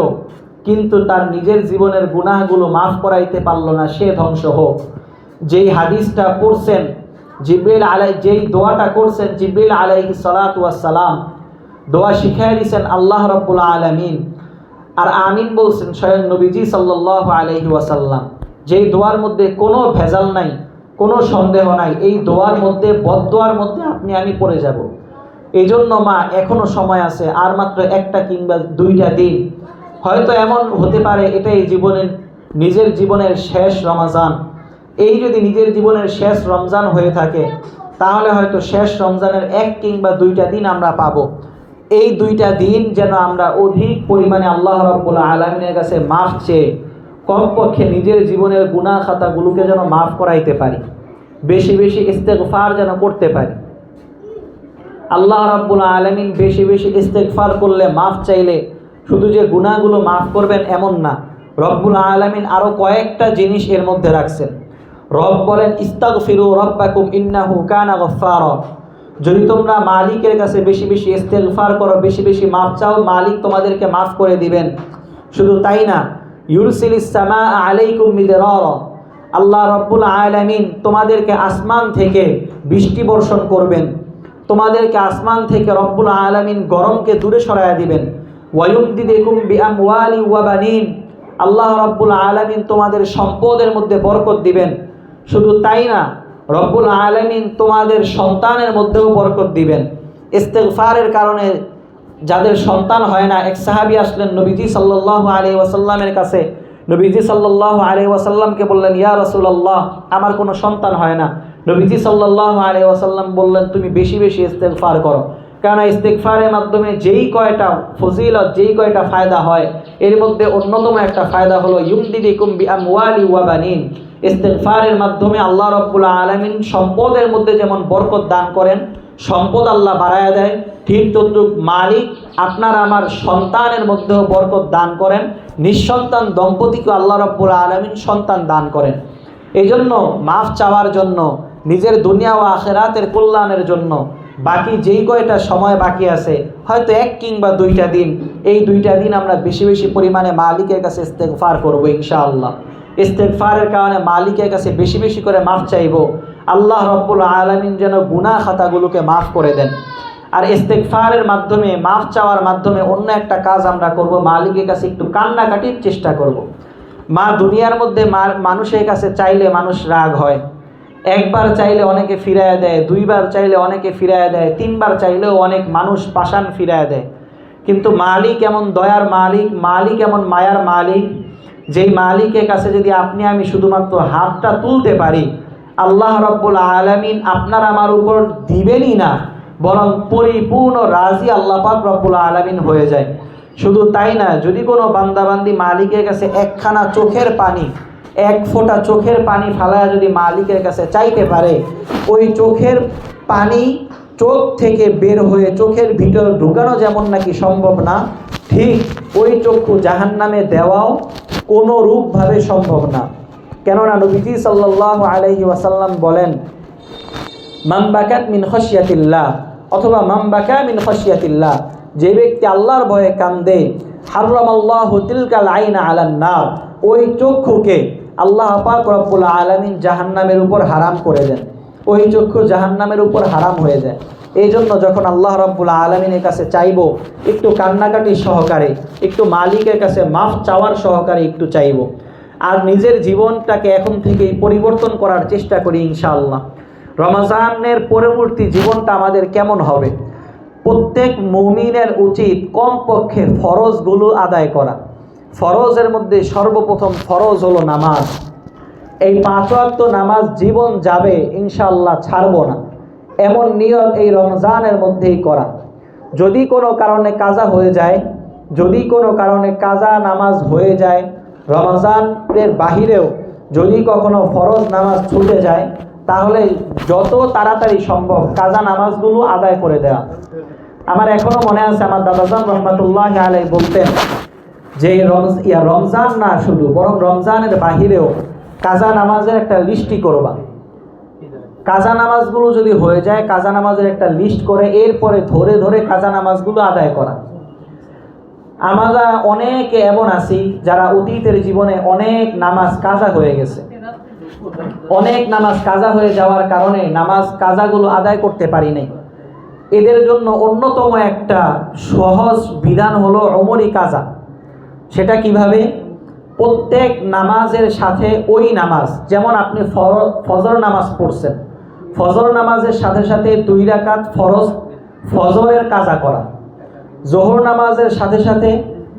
A: কিন্তু তার নিজের জীবনের গুনাহগুলো মাফ করাইতে পারল না, সে ধ্বংস হোক। যেই হাদিসটা পড়ছেন জিবরিল যেই দোয়াটা করছেন জিবরিল আলাইহিস সালাতু ওয়াস সালাম, দোয়া শিখাই দিয়েছেন আল্লাহ রাব্বুল আলামিন, আর আমিন বলছেন স্বয়ং নবীজি সাল্লাল্লাহু আলাইহি ওয়াসাল্লাম। যেই দোয়ার মধ্যে কোনো ভেজাল নাই, কোনো সন্দেহ নাই, এই দোয়ার মধ্যে, বদদোয়ার মধ্যে আপনি আমি পড়ে যাব। এই জন্য মা, এখনও সময় আছে, আর মাত্র একটা কিংবা দুইটা দিন, হয়তো এমন হতে পারে এটাই নিজের জীবনের শেষ রমজান। এই যদি নিজের জীবনের শেষ রমজান হয়ে থাকে, তাহলে হয়তো শেষ রমজানের এক কিংবা দুইটা দিন আমরা পাবো। এই দুইটা দিন যেন আমরা অধিক পরিমাণে আল্লাহ রাব্বুল আলামিনের কাছে মাফ চেয়ে কমপক্ষে নিজের জীবনের গুনাহ খাতাগুলোকে যেন মাফ করাইতে পারি, বেশি বেশি ইস্তেগফার যেন করতে পারি। আল্লাহ রাব্বুল আলামিন বেশি বেশি ইস্তেগফার করলে, মাফ চাইলে শুধু যে গুনাহগুলো মাফ করবেন এমন না, রব্বুল আলামিন আরও কয়েকটা জিনিস এর মধ্যে রাখছেন। রব বলেন ইস্তাগফিরু রাব্বাকুম ইন্নাহু কানা গফফারা। যদি তোমরা মালিকের কাছে বেশি বেশি ইস্তেগফার করো, বেশি বেশি মাফ চাও, মালিক তোমাদেরকে মাফ করে দিবেন। শুধু তাই না, ইউরসিলিস সামা আলাইকুম মিদরারা, আল্লাহ রাব্বুল আলামিন তোমাদেরকে আসমান থেকে বৃষ্টি বর্ষণ করবেন, তোমাদেরকে আসমান থেকে রব্বুল আলামিন গরমকে দূরে সরাইয়া দিবেন। ওয়ায়ুমদিদুকুম বিআমওয়ালি ওয়া বানিন, আল্লাহ রাব্বুল আলামিন তোমাদের সম্পদের মধ্যে বরকত দিবেন। শুধু তাই না, রব্বুল আলামিন তোমাদের সন্তানের মধ্যেও বরকত দিবেন। ইস্তেগফারের কারণে যাদের সন্তান হয় না, এক সাহাবী আসলেন নবীজি সাল্লাল্লাহু আলাইহি ওয়াসাল্লামের কাছে। নবীজি সাল্লাল্লাহু আলাইহি ওয়াসাল্লামকে বললেন, ইয়া রাসূলুল্লাহ, আমার কোনো সন্তান হয় না। নবীজি সাল্লাল্লাহু আলাইহি ওয়াসাল্লাম বললেন, তুমি বেশি বেশি ইস্তেগফার করো, কারণ ইস্তেগফারের মাধ্যমে যেই কয়টা ফজিলত, যেই কয়টা ফায়দা হয়, এর মধ্যে অন্যতম একটা ফায়দা হলো ইউমদিদুকুম বিআমওয়ালি ওয়া বানিন। ইস্তেগফারের মাধ্যমে আল্লাহ রাব্বুল আলামিন সম্পদের মধ্যে যেমন বরকত দান করেন, সম্পদ আল্লাহ বাড়ায়া দেয়, ঠিক তদ্রুপ মালিক আপনার আমার সন্তানের মধ্যেও বরকত দান করেন। নিঃসন্তান দম্পতিকে আল্লাহ রাব্বুল আলামিন সন্তান দান করেন। এই জন্য মাফ চাওয়ার জন্য, নিজের দুনিয়া ও আখিরাতের কল্যাণের জন্য বাকি যেই কয়টা সময় বাকি আছে, হয়তো এক কিংবা দুইটা দিন, এই দুইটা দিন আমরা বেশি বেশি পরিমাণে মালিকের কাছে ইস্তেগফার করবো ইনশাআল্লাহ। ইস্তেগফারের কারণে মালিকের কাছে বেশি বেশি করে মাফ চাইব, আল্লাহ রাব্বুল আলামিন যেন গুনাহ খাতাগুলোকে মাফ করে দেন। আর ইস্তেগফারের মাধ্যমে, মাফ চাওয়ার মাধ্যমে অন্য একটা কাজ আমরা করব, মালিকের কাছে একটু কান্নাকাটির চেষ্টা করব। দুনিয়ার মধ্যে মানুষের কাছে চাইলে মানুষ রাগ হয়, একবার চাইলে অনেকে ফিরাইয়া দেয়, দুইবার চাইলে অনেকে ফিরাইয়া দেয়, তিনবার চাইলেও অনেক মানুষ পাষাণ ফিরাইয়া দেয়। কিন্তু মালিক এমন দয়ার মালিক, মালিক এমন মায়ার মালিক, যেই মালিকের কাছে যদি আপনি আমি শুধুমাত্র হাতটা তুলতে পারি, আল্লাহ রাব্বুল আলামিন আপনার আমার উপর দিবেনই না, বরং পরিপূর্ণ রাজি আল্লাহ পাক রব্বুল আলামিন হয়ে যায়। শুধু তাই না, যদি কোনো বান্দাবান্দি মালিকের কাছে একখানা চোখের পানি, এক ফোঁটা চোখের পানি ফালায়া যদি মালিকের কাছে চাইতে পারে, ওই চোখের পানি চোখ থেকে বের হয়ে চোখের ভিতর ঢুকানো যেমন নাকি সম্ভব না, ঠিক ওই চক্ষু জাহান্নামে দেওয়াও কোনো রূপভাবে সম্ভব না। কেননা নবীজি সাল্লাল্লাহু আলাইহি ওয়াসাল্লাম বলেন, মান বাকাত মিন খাশিয়াতিল্লাহ, অথবা মান বাকা মিন খাশিয়াতিল্লাহ, যে ব্যক্তি আল্লাহর ভয়ে কান্দে, হারামাল্লাহু তিলকাল আইনা আলান নার, ওই চক্ষুকে আল্লাহ পাক রব্বুল আলামিন জাহান্নামের উপর হারাম করে দেন। ওই চক্ষু জাহান্নামের উপর হারাম হয়ে যায়। এই জন্য যখন আল্লাহ রব্বুল আলামিনের কাছে চাইবো, একটু কান্নাকাটি সহকারে, একটু মালিকের কাছে মাফ চাওয়ার সহকারে একটু চাইবো, আর নিজের জীবনটাকে এখন থেকেই পরিবর্তন করার চেষ্টা করি ইনশাআল্লাহ। রমজানের পরবর্তী জীবনটা আমাদের কেমন হবে? প্রত্যেক মুমিনের উচিত কমপক্ষে ফরজগুলো আদায় করা। ফরজের মধ্যে সর্বপ্রথম ফরজ হলো নামাজ। এই 5 ওয়াক্ত নামাজ জীবন যাবে ইনশাআল্লাহ ছাড়ব না, এমন নিয়ত এই রমজানের মধ্যেই করা। যদি কোনো কারণে কাজা হয়ে যায়, যদি কোনো কারণে কাজা নামাজ হয়ে যায়, রমজানের বাহিরেও যদি কখনো ফরজ নামাজ ছুটে যায়, তাহলে যত তাড়াতাড়ি সম্ভব কাজা নামাজগুলো আদায় করে দেওয়া। আমার এখনও মনে আছে, আমার দাদাজান রহমাতুল্লাহ আলাই বলতেন যে রমজান না শুধু, বরং রমজানের বাহিরেও কাজা নামাজের একটা লিস্টই করবা। কাজা নামাজগুলো যদি হয়ে যায়, কাজা নামাজের একটা লিস্ট করে এরপরে ধরে ধরে কাজা নামাজগুলো আদায় করা। আমরা অনেকে এমন আছি যারা অতীতের জীবনে অনেক নামাজ কাজা হয়ে গেছে। অনেক নামাজ কাজা হয়ে যাওয়ার কারণে নামাজ কাজাগুলো আদায় করতে পারি নাই। এদের জন্য অন্যতম একটা সহজ বিধান হলো ওমরি কাজা। সেটা কিভাবে? প্রত্যেক নামাজের সাথে ওই নামাজ, যেমন আপনি ফজর নামাজ পড়ছেন, ফজর নামাজের সাথে সাথে 2 রাকাত ফরজ ফজরের কাজা করা, জোহর নামাজের সাথে সাথে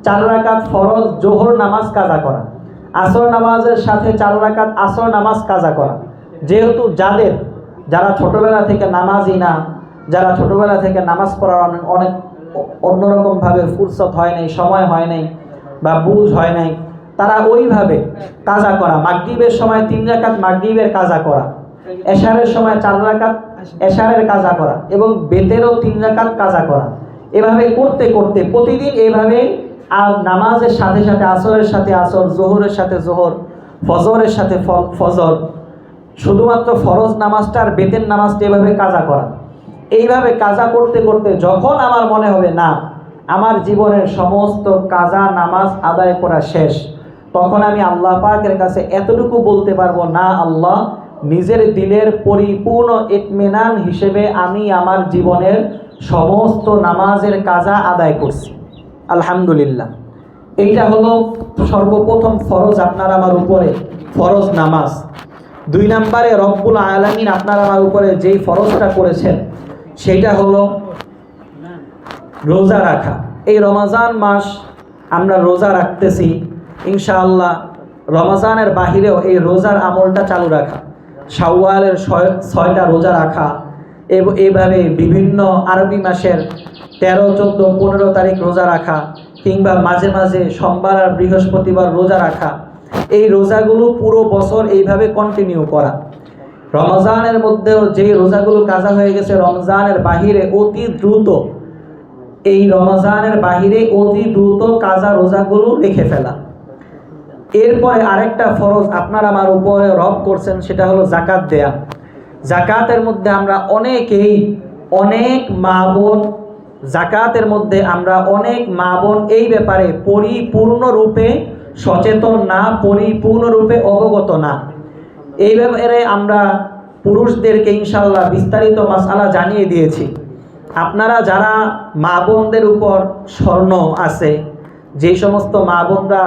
A: 4 রাকাত ফরজ জোহর নামাজ কাজা করা, আসর নামাজের সাথে 4 রাকাত আসর নামাজ কাজা করা। যেহেতু যারা ছোটবেলা থেকে নামাজি না, যারা ছোটবেলা থেকে নামাজ পড়ার অনেক অন্যরকমভাবে ফুরসত হয় নাই, সময় হয় নাই বা বুঝ হয় নাই, তারা ওইভাবে কাজা করা। মাগরিবের সময় 3 রাকাত মাগরিবের কাজা করা, এশারের সময় 4 রাকাত এশারের কাজা করা, এবং বেতেরও 3 রাকাত কাজা করা। এভাবে করতে করতে প্রতিদিন এইভাবে নামাজের সাথে সাথে আসরের সাথে আসর, জোহরের সাথে জোহর, ফজরের সাথে ফজর, শুধুমাত্র ফরজ নামাজটা আর বেতের নামাজটা এভাবে কাজা করা। এইভাবে কাজা করতে করতে যখন আমার মনে হবে না আমার জীবনের সমস্ত কাজা নামাজ আদায় করা শেষ, তখন আমি আল্লাহ পাকের কাছে এতটুকু বলতে পারবো, না আল্লাহ, নিজের দিলের পরিপূর্ণ ইতমিনান হিসেবে আমি আমার জীবনের সমস্ত নামাজের কাজা আদায় করছি, আলহামদুলিল্লাহ। এইটা হলো সর্বপ্রথম ফরজ আপনার আমার উপরে, ফরজ নামাজ। 2 নম্বরে রব্বুল আলামিন আপনার আমার উপরে যেই ফরজটা করেছেন সেইটা হলো রোজা রাখা। এই রমজান মাস আমরা রোজা রাখতেছি ইনশাআল্লাহ। রমজানের বাহিরেও এই রোজার আমলটা চালু রাখা, শাওয়ালের 6টা রোজা রাখা, এইভাবে বিভিন্ন আরবি মাসের 13, 14, 15 তারিখ রোজা রাখা, কিংবা মাঝে মাঝে সোমবার আর বৃহস্পতিবার রোজা রাখা। এই রোজাগুলো পুরো বছর এইভাবে কন্টিনিউ করা। রমজানের মধ্যেও যে রোজাগুলো কাজা হয়ে গেছে রমজানের বাহিরে অতি দ্রুত, এই রমজানের বাহিরে অতি দ্রুত কাজা রোজাগুলো রেখে ফেলা। এরপরে আরেকটা ফরজ আপনার আমার উপরে রব করছেন, সেটা হলো যাকাত দেয়া। যাকাতের মধ্যে আমরা অনেকেই, অনেক মা বোন, যাকাতের মধ্যে আমরা অনেক মা বোন এই ব্যাপারে পরিপূর্ণরূপে সচেতন না, পরিপূর্ণরূপে অবগত না। এই ব্যাপারে আমরা পুরুষদেরকে ইনশাআল্লাহ বিস্তারিত মাসআলা জানিয়ে দিয়েছি। আপনারা যারা মা বোনদের উপর স্বর্ণ আছে, যে সমস্ত মা বোনরা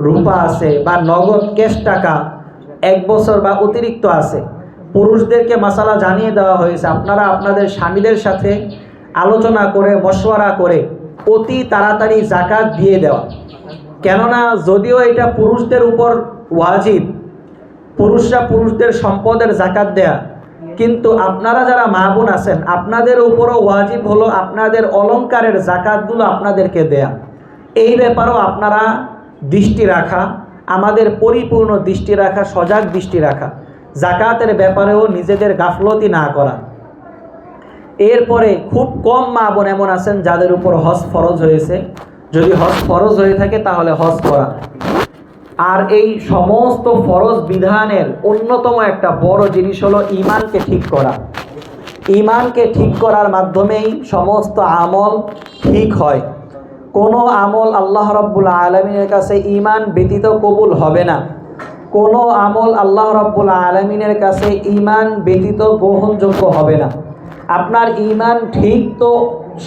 A: রূপা আছে বা নগদ ক্যাশ টাকা 1 বছর বা অতিরিক্ত আছে, পুরুষদেরকে মাসালা জানিয়ে দেওয়া হয়েছে। আপনারা আপনাদের স্বামীদের সাথে আলোচনা করে, মশওয়ারা করে অতি তাড়াতাড়ি যাকাত দিয়ে দেওয়া। কেননা যদিও এটা পুরুষদের উপর ওয়াজিব, পুরুষরা পুরুষদের সম্পদের যাকাত দেয়া, কিন্তু আপনারা যারা মা বোন আছেন আপনাদের উপরও ওয়াজিব হলো আপনাদের অলংকারের যাকাতগুলো আপনাদেরকে দেয়া। এই ব্যাপারেও আপনারা দৃষ্টি রাখা, আমাদের পরিপূর্ণ দৃষ্টি রাখা, সজাগ দৃষ্টি রাখা, যাকাতের ব্যাপারেও নিজেদের গাফলতি না করা। এরপরে খুব কম মা বোন এমন আছেন যাদের উপর হজ ফরজ হয়েছে, যদি হজ ফরজ হয়ে থাকে তাহলে হজ করা। আর এই সমস্ত ফরজ বিধানের অন্যতম একটা বড় জিনিস হলো ঈমানকে ঠিক করা। ঈমানকে ঠিক করার মাধ্যমেই সমস্ত আমল ঠিক হয়। কোনো আমল আল্লাহ রাব্বুল আলামিনের কাছে ঈমান ব্যতীত কবুল হবে না। কোনো আমল আল্লাহ রাব্বুল আলামিনের কাছে ঈমান ব্যতীত গ্রহণযোগ্য হবে না। আপনার ঈমান ঠিক তো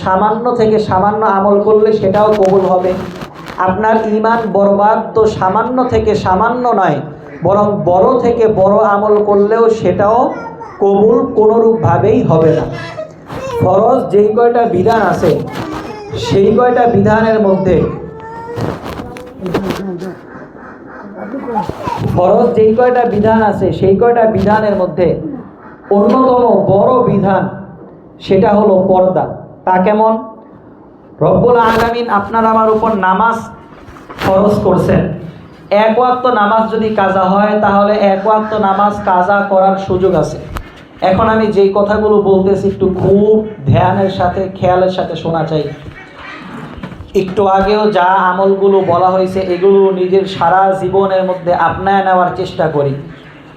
A: সামান্য থেকে সামান্য আমল করলে সেটাও কবুল হবে। আপনার ঈমান বরবাদ তো সামান্য থেকে সামান্য নয়, বরং বড় থেকে বড় আমল করলেও সেটাও কবুল কোনোরূপভাবেই হবে না। ফরজ যেই কয়টা বিধান আছে সেই কয়টা বিধানের মধ্যে ফরজ যেই কয়টা বিধান আছে সেই কয়টা বিধানের মধ্যে অন্যতম বড় বিধান সেটা হলো পর্দা। তা কেমন? রব্বুল আলামিন আপনার আমার উপর নামাজ ফরজ করছেন। এক ওয়াক্ত নামাজ যদি কাজা হয় তাহলে এক ওয়াক্ত নামাজ কাজা করার সুযোগ আছে। এখন আমি যেই কথাগুলো বলতেছি একটু খুব ধ্যানের সাথে খেয়ালের সাথে শোনা চাই। একটু আগেও যা আমলগুলো বলা হয়েছে এগুলো নিজের সারা জীবনের মধ্যে আপনায় নেওয়ার চেষ্টা করি।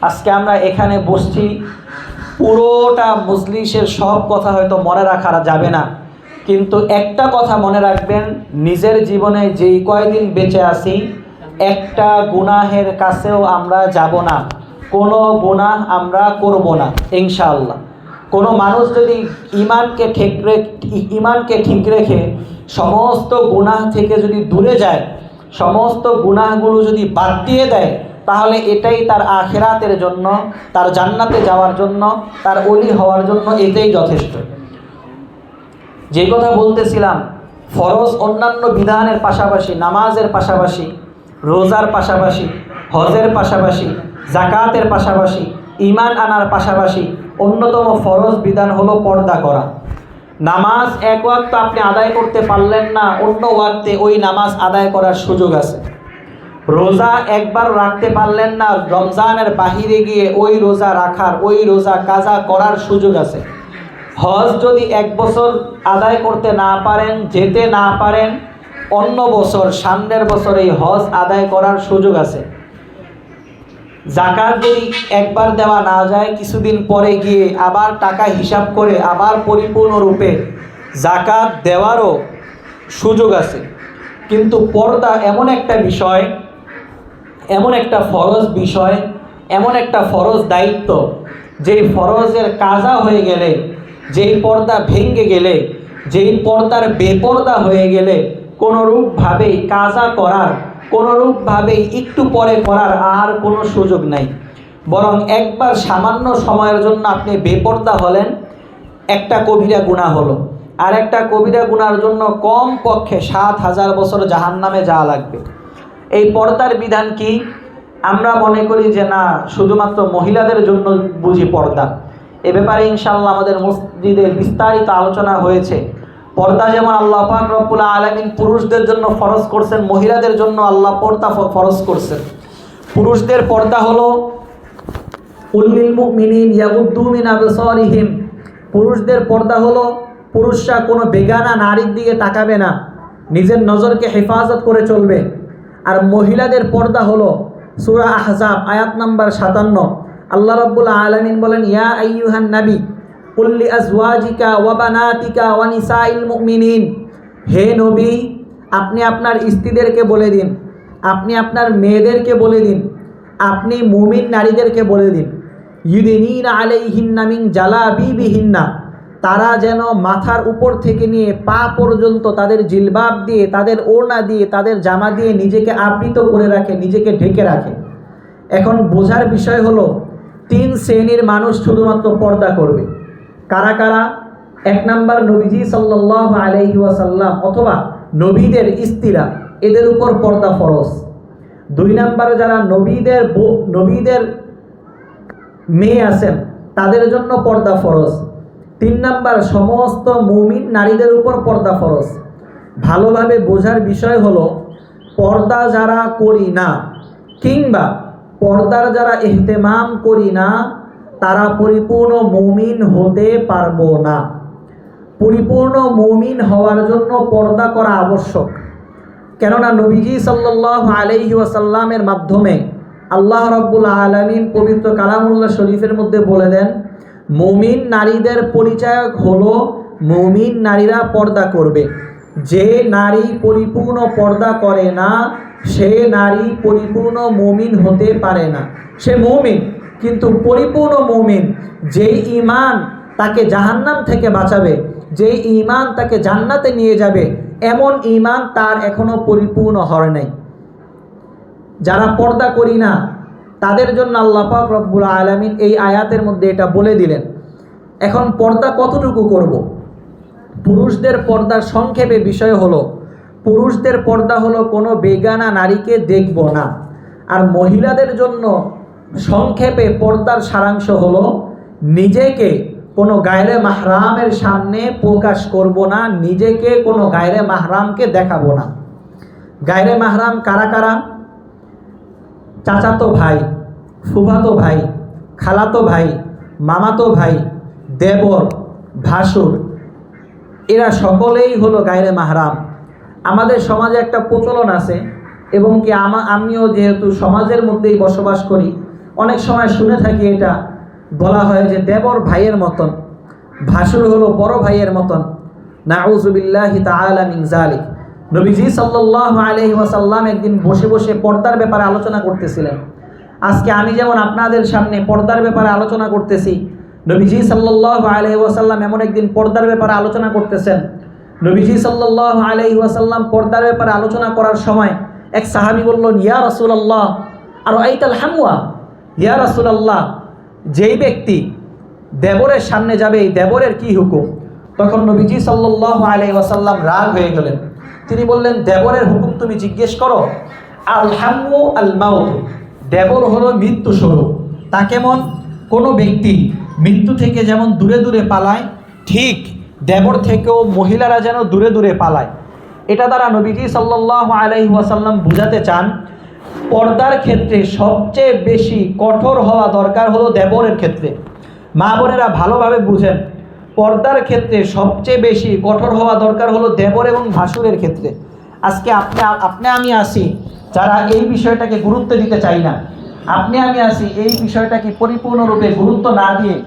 A: আজকে আমরা এখানে বসছি, পুরোটা মজলিসের সব কথা হয়তো মনে রাখা যাবে না, কিন্তু একটা কথা মনে রাখবেন, নিজের জীবনে যেই কয়দিন বেঁচে আছি একটা গুনাহের কাছেও আমরা যাব না, কোনো গুনাহ আমরা করব না ইনশাআল্লাহ। কোনো মানুষ যদি ঈমানকে ঠিক রেখে সমস্ত গুনাহ থেকে যদি দূরে যায়, সমস্ত গুনাহগুলো যদি বাদ দিয়ে দেয়, তাহলে এটাই তার আখিরাতের জন্য, তার জান্নাতে যাওয়ার জন্য, তার ওলি হওয়ার জন্য এটাই যথেষ্ট। যে কথা বলতেছিলাম, ফরজ অন্যান্য বিধানের পাশাপাশি, নামাজের পাশাপাশি, রোজার পাশাপাশি, হজের পাশাপাশি, জাকাতের পাশাপাশি, ঈমান আনার পাশাপাশি অন্যতম ফরজ বিধান হলো পর্দা করা। নামাজ এক ওয়াক্ত আপনি আদায় করতে পারলেন না, অন্য ওয়াক্তে ওই নামাজ আদায় করার সুযোগ আছে। রোজা একবার রাখতে পারলেন না, রমজানের বাহিরে গিয়ে ওই রোজা রাখার, ওই রোজা কাজা করার সুযোগ আছে। হজ যদি এক বছর আদায় করতে না পারেন, যেতে না পারেন, অন্য বছর, সামনের বছর এই হজ আদায় করার সুযোগ আছে। জাকাত যদি একবার দেওয়া না যায়, কিছুদিন পরে গিয়ে আবার টাকা হিসাব করে আবার পরিপূর্ণরূপে জাকাত দেওয়ারও সুযোগ আছে। কিন্তু পর্দা এমন একটা বিষয়, এমন একটা ফরজ বিষয়, এমন একটা ফরজ দায়িত্ব, যেই ফরজের কাজা হয়ে গেলে, যেই পর্দা ভেঙে গেলে, যেই পর্দার বেপর্দা হয়ে গেলে কোনোরূপভাবেই কাজা করার, কোনোরূপভাবেই একটু পরে করার আর কোনো সুযোগ নাই। বরং একবার সামান্য সময়ের জন্য আপনি বেপর্দা হলেন, একটা কবিরা গুনাহ হলো, আর একটা কবিরা গুনার জন্য কম পক্ষে ৭,০০০ বছর জাহান্নামে যাওয়া লাগবে। এই পর্দার বিধান কি? আমরা মনে করি যে না, শুধুমাত্র মহিলাদের জন্য বুঝি পর্দা। এ ব্যাপারে ইনশাআল্লাহ আমাদের মসজিদে বিস্তারিত আলোচনা হয়েছে। পর্দা যেমন আল্লাহ পাক রব্বুল আলামিন পুরুষদের জন্য ফরজ করছেন, মহিলাদের জন্য আল্লাহ পর্দা ফরজ করছেন। পুরুষদের পর্দা হলো উল্লিল মুমিনিন ইয়াগুদ্দু মিন আবসারিহিম। পুরুষদের পর্দা হলো পুরুষরা কোনো বেগানা নারীর দিকে তাকাবে না, নিজের নজরকে হেফাজত করে চলবে। আর মহিলাদের পর্দা হলো সূরা আহজাব আয়াত নাম্বার 57। আল্লাহ রাব্বুল আলামিন বলেন, ইয়া আইয়ুহান নবী কুল লিআজওয়াজিকা ওয়া বানাতিকা ওয়া নিসাইল মুমিনিন। হে নবী, আপনি আপনার স্ত্রীদেরকে বলে দিন, আপনি আপনার মেয়েদেরকে বলে দিন, আপনি মুমিন নারীদেরকে বলে দিন, ইউদিনিনা আলাইহিন্না মিন জালাবিবিহিন্না, তারা যেন মাথার উপর থেকে নিয়ে পা পর্যন্ত তাদের জিলবাব দিয়ে, তাদের ওড়না দিয়ে, তাদের জামা দিয়ে নিজেকে আবৃত করে রাখে, নিজেকে ঢেকে রাখে। এখন বোঝার বিষয় হলো 3 শ্রেণীর মানুষ শুধুমাত্র পর্দা করবে। কারা কারা? 1 নাম্বার নবীজি সাল্লাল্লাহু আলাইহি ওয়াসাল্লাম অথবা নবীদের স্ত্রীরা, এদের উপর পর্দা ফরজ। 2 নাম্বারে যারা নবীদের মেয়ে আছেন তাদের জন্য পর্দা ফরজ। 3 নাম্বার সমস্ত মুমিন নারীদের উপর পর্দা ফরজ। ভালোভাবে বোঝার বিষয় হলো, পর্দা যারা করি না কিংবা পর্দার যারা ইহতেমাম করি না, তারা পরিপূর্ণ মুমিন হতে পারবো না। পরিপূর্ণ মুমিন হওয়ার জন্য পর্দা করা আবশ্যক। কেননা নবীজি সাল্লাল্লাহু আলাইহি ওয়াসাল্লামের মাধ্যমে আল্লাহ রাব্বুল আলামিন পবিত্র কালামুল্লাহ শরীফের মধ্যে বলে দেন, মুমিন নারীদের পরিচায়ক হলো মুমিন নারীরা পর্দা করবে। যে নারী পরিপূর্ণ পর্দা করে না সে নারী পরিপূর্ণ মুমিন হতে পারে না। সে মুমিন কিন্তু পরিপূর্ণ মুমিন, যেই ঈমান তাকে জাহান্নাম থেকে বাঁচাবে, যেই ঈমান তাকে জান্নাতে নিয়ে যাবে, এমন ঈমান তার এখনো পরিপূর্ণ হয় নাই। যারা পর্দা করি না তাদের জন্য আল্লাহ পাক রব্বুল আলামিন এই আয়াতের মধ্যে এটা বলে দিলেন। এখন পর্দা কতটুকু করব? পুরুষদের পর্দার সংক্ষেপে বিষয় হলো, পুরুষদের পর্দা হলো কোনো বেগানা নারীকে দেখব না। আর মহিলাদের জন্য সংক্ষেপে পর্দার সারাংশ হলো, নিজেকে কোনো গায়রে মাহরামের সামনে প্রকাশ করব না, নিজেকে কোনো গায়রে মাহরামকে দেখাবো না। গায়রে মাহরাম কারা কারা? চাচাতো ভাই, ফুফাতো ভাই, খালাতো ভাই, মামাতো ভাই, দেবর, ভাসুর, এরা সকলেই হলো গায়রে মাহরাম। আমাদের সমাজে একটা প্রচলন আছে, এবং কি আমিও যেহেতু সমাজের মধ্যেই বসবাস করি, অনেক সময় শুনে থাকি এটা বলা হয় যে দেবর ভাইয়ের মতন, ভাসুর হলো বড় ভাইয়ের মতন। নাউযুবিল্লাহি তাআলা মিন যালিক। নবীজি সাল্লাল্লাহু আলাইহি ওয়াসাল্লাম একদিন বসে বসে পর্দার ব্যাপারে আলোচনা করতেছিলেন। আজকে আমি যেমন আপনাদের সামনে পর্দার ব্যাপারে আলোচনা করতেছি, নবীজি সাল্লাল্লাহু আলাইহি ওয়াসাল্লাম এমন একদিন পর্দার ব্যাপারে আলোচনা করতেছেন। নবীজি সাল্লাল্লাহু আলাইহি ওয়াসাল্লাম পর্দার ব্যাপারে আলোচনা করার সময় এক সাহাবী বললেন, ইয়া রাসূলুল্লাহ আরাইতাল হামওয়া, ইয়া রাসূলুল্লাহ, যেই ব্যক্তি দেবরের সামনে যাবে এই দেবরের কি হুকুম? তখন নবীজি সাল্লাল্লাহু আলাইহি ওয়াসাল্লাম রাগ হয়ে গেলেন। তিনি বললেন, দেবরের হুকুম তুমি জিজ্ঞেস করো? আল হামু আল মাউত, দেবর হলো মৃত্যু স্বরূপ। তা কেমন? কোনো ব্যক্তি মৃত্যু থেকে যেমন দূরে দূরে পালায়, ঠিক দেবর থেকেও মহিলারা যেন দূরে দূরে পালায়। এটা দ্বারা নবীজি সাল্লাল্লাহু আলাইহি ওয়াসাল্লাম বুঝাতে চান, পর্দার ক্ষেত্রে সবচেয়ে বেশি কঠোর হওয়া দরকার হলো দেবরের ক্ষেত্রে। মা বোনেরা ভালোভাবে বুঝেন, পর্দার ক্ষেত্রে সবচেয়ে বেশি কঠোর হওয়া দরকার হলো দেবর এবং ভাসুরের ক্ষেত্রে। আজকে আপনি আমি আসি যারা এই বিষয়টাকে গুরুত্ব দিতে চাই না, আপনি আমি আসি এই বিষয়টাকে পরিপূর্ণরূপে গুরুত্ব না দিয়ে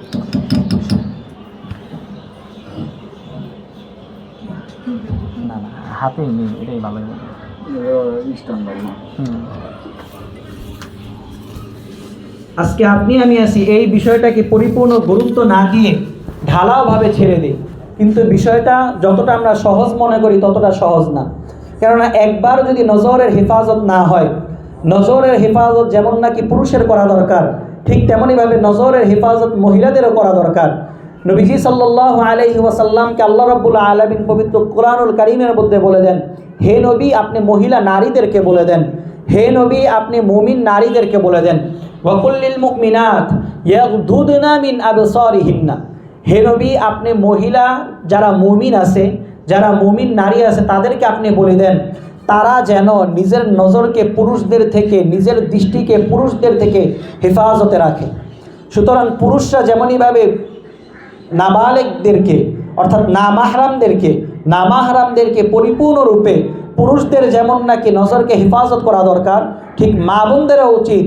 A: হাতে নেই, এটাই ভালো। আজকে আপনি আমি আসি এই বিষয়টাকে পরিপূর্ণ গুরুত্ব না দিয়ে ঢালাওভাবে ছেড়ে দিই, কিন্তু বিষয়টা যতটা আমরা সহজ মনে করি ততটা সহজ না। কেননা একবার যদি নজরের হেফাজত না হয়, নজরের হেফাজত যেমন নাকি পুরুষের করা দরকার, ঠিক তেমনইভাবে নজরের হেফাজত মহিলাদেরও করা দরকার। নবীজি সাল্লাল্লাহু আলাইহি ওয়াসাল্লামকে আল্লাহ রাব্বুল আলামিন পবিত্র কোরআনুল কারীমের মধ্যে বলে দেন, হে নবী আপনি মহিলা নারীদেরকে বলে দেন, হে নবী আপনি মুমিন নারীদেরকে বলে দেন, ওয়াকুল্লিল মুমিনাত ইয়াগদুদনা মিন আবসারিহিন্না, হে নবী আপনি মহিলা যারা মুমিন আছে, যারা মুমিন নারী আছে তাদেরকে আপনি বলে দেন তারা যেন নিজের নজরকে পুরুষদের থেকে, নিজের দৃষ্টিকে পুরুষদের থেকে হেফাজতে রাখে। সুতরাং পুরুষরা যেমনইভাবে নাবালেগদেরকে অর্থাৎ নামাহরামদেরকে পরিপূর্ণরূপে পুরুষদের যেমন নাকি নজরকে হেফাজত করা দরকার, ঠিক মা বোনদেরও উচিত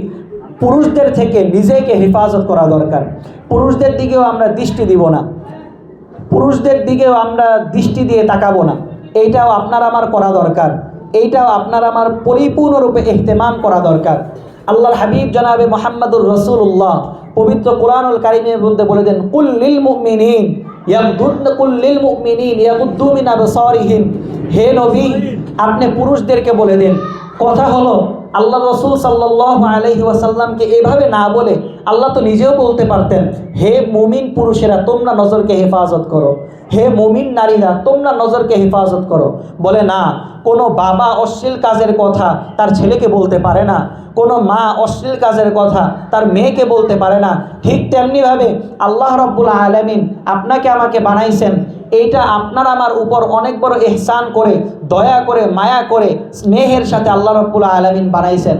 A: পুরুষদের থেকে নিজেকে হেফাজত করা দরকার। পুরুষদের দিকেও আমরা দৃষ্টি দিব না, পুরুষদের দিকেও আমরা দৃষ্টি দিয়ে তাকাবো না, এইটাও আপনার আমার করা দরকার, এইটাও আপনার আমার পরিপূর্ণরূপে ইহতিমাম করা দরকার। আল্লাহর হাবিব জনাবে মুহাম্মদুর রাসূলুল্লাহ পবিত্র কোরআনুল কারীমের মধ্যে বলে দেন, কুল লিল মুমিনিন ইয়াগুদ্দু মিন আবসারিহিম, হে নবী আপনি পুরুষদেরকে বলে দেন। কথা হলো আল্লাহ রসুল সাল্লাল্লাহু আলাইহি ওয়াসাল্লামকে এভাবে না বলে আল্লাহ তো নিজেও বলতে পারতেন, হে মুমিন পুরুষেরা তোমরা নজরকে হেফাজত করো, হে মুমিন নারীরা তোমরা নজরকে হেফাজত করো। বলে না, কোনো বাবা অশ্লীল কাজের কথা তার ছেলেকে বলতে পারে না, কোনো মা অশ্লীল কাজের কথা তার মেয়েকে বলতে পারে না। ঠিক তেমনিভাবে আল্লাহ রাব্বুল আলামিন আপনাকে আমাকে বানাইছেন, এইটা আপনার আমার উপর অনেক বড় ইহসান করে, দয়া করে, মায়া করে, স্নেহের সাথে আল্লাহ রাব্বুল আলামিন বানাইছেন।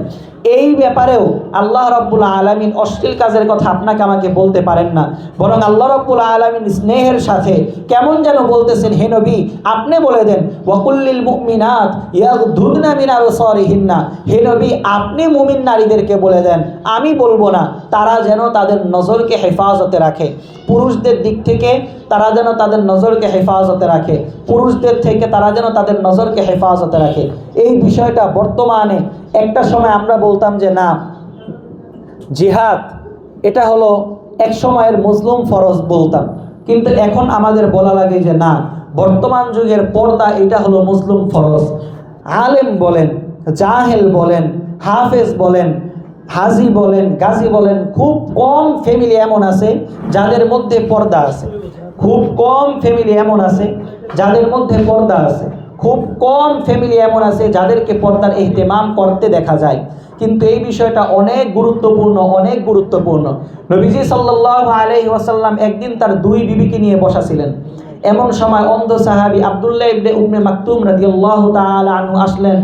A: এই ব্যাপারেও আল্লাহ রাব্বুল আলামিন অশ্লীল কাজের কথা আপনাকে আমাকে বলতে পারেন না, বরং আল্লাহ রাব্বুল আলামিন স্নেহের সাথে কেমন যেন বলতেছেন, হে নবী আপনি বলে দেন ওয়াকুল্লিল মুমিনাত ইয়াগদুদনা মিন আবসারিহিন্না, হে নবী আপনি মুমিন নারীদেরকে বলে দেন, আমি বলবো না, তারা যেন তাদের নজরকে হেফাজতে রাখে, পুরুষদের দিক থেকে তারা যেন তাদের নজরকে হেফাজতে রাখে, পুরুষদের থেকে তারা যেন তাদের নজরকে হেফাজতে রাখে। এই বিষয়টা বর্তমানে, একটা সময় আমরা বলতাম যে না জিহাদ এটা হলো এক সময়ের মুসলিম ফরজ বলতাম, কিন্তু এখন আমাদের বলা লাগে যে না, বর্তমান যুগের পর্দা এটা হলো মুসলিম ফরজ। আলেম বলেন, জাহেল বলেন, হাফেজ বলেন, হাজি বলেন, গাজী বলেন, খুব কম ফ্যামিলি এমন আছে যাদের মধ্যে পর্দা আছে, খুব কম ফ্যামিলি এমন আছে যাদের মধ্যে পর্দা আছে, খুব কম ফ্যামিলি এমন আছে যাদেরকে পর্দার ইহতিমাম করতে দেখা যায়। কিন্তু এই বিষয়টা অনেক গুরুত্বপূর্ণ, অনেক গুরুত্বপূর্ণ। নবীজি সাল্লাল্লাহু আলাইহি ওয়াসাল্লাম একদিন তার দুই বিবিকে নিয়ে বসা ছিলেন। এমন সময় অন্ধ সাহাবী আব্দুল্লাহ ইবনে উম্মে মাকতুম রাদিয়াল্লাহু তাআলা আনহু আসলেন।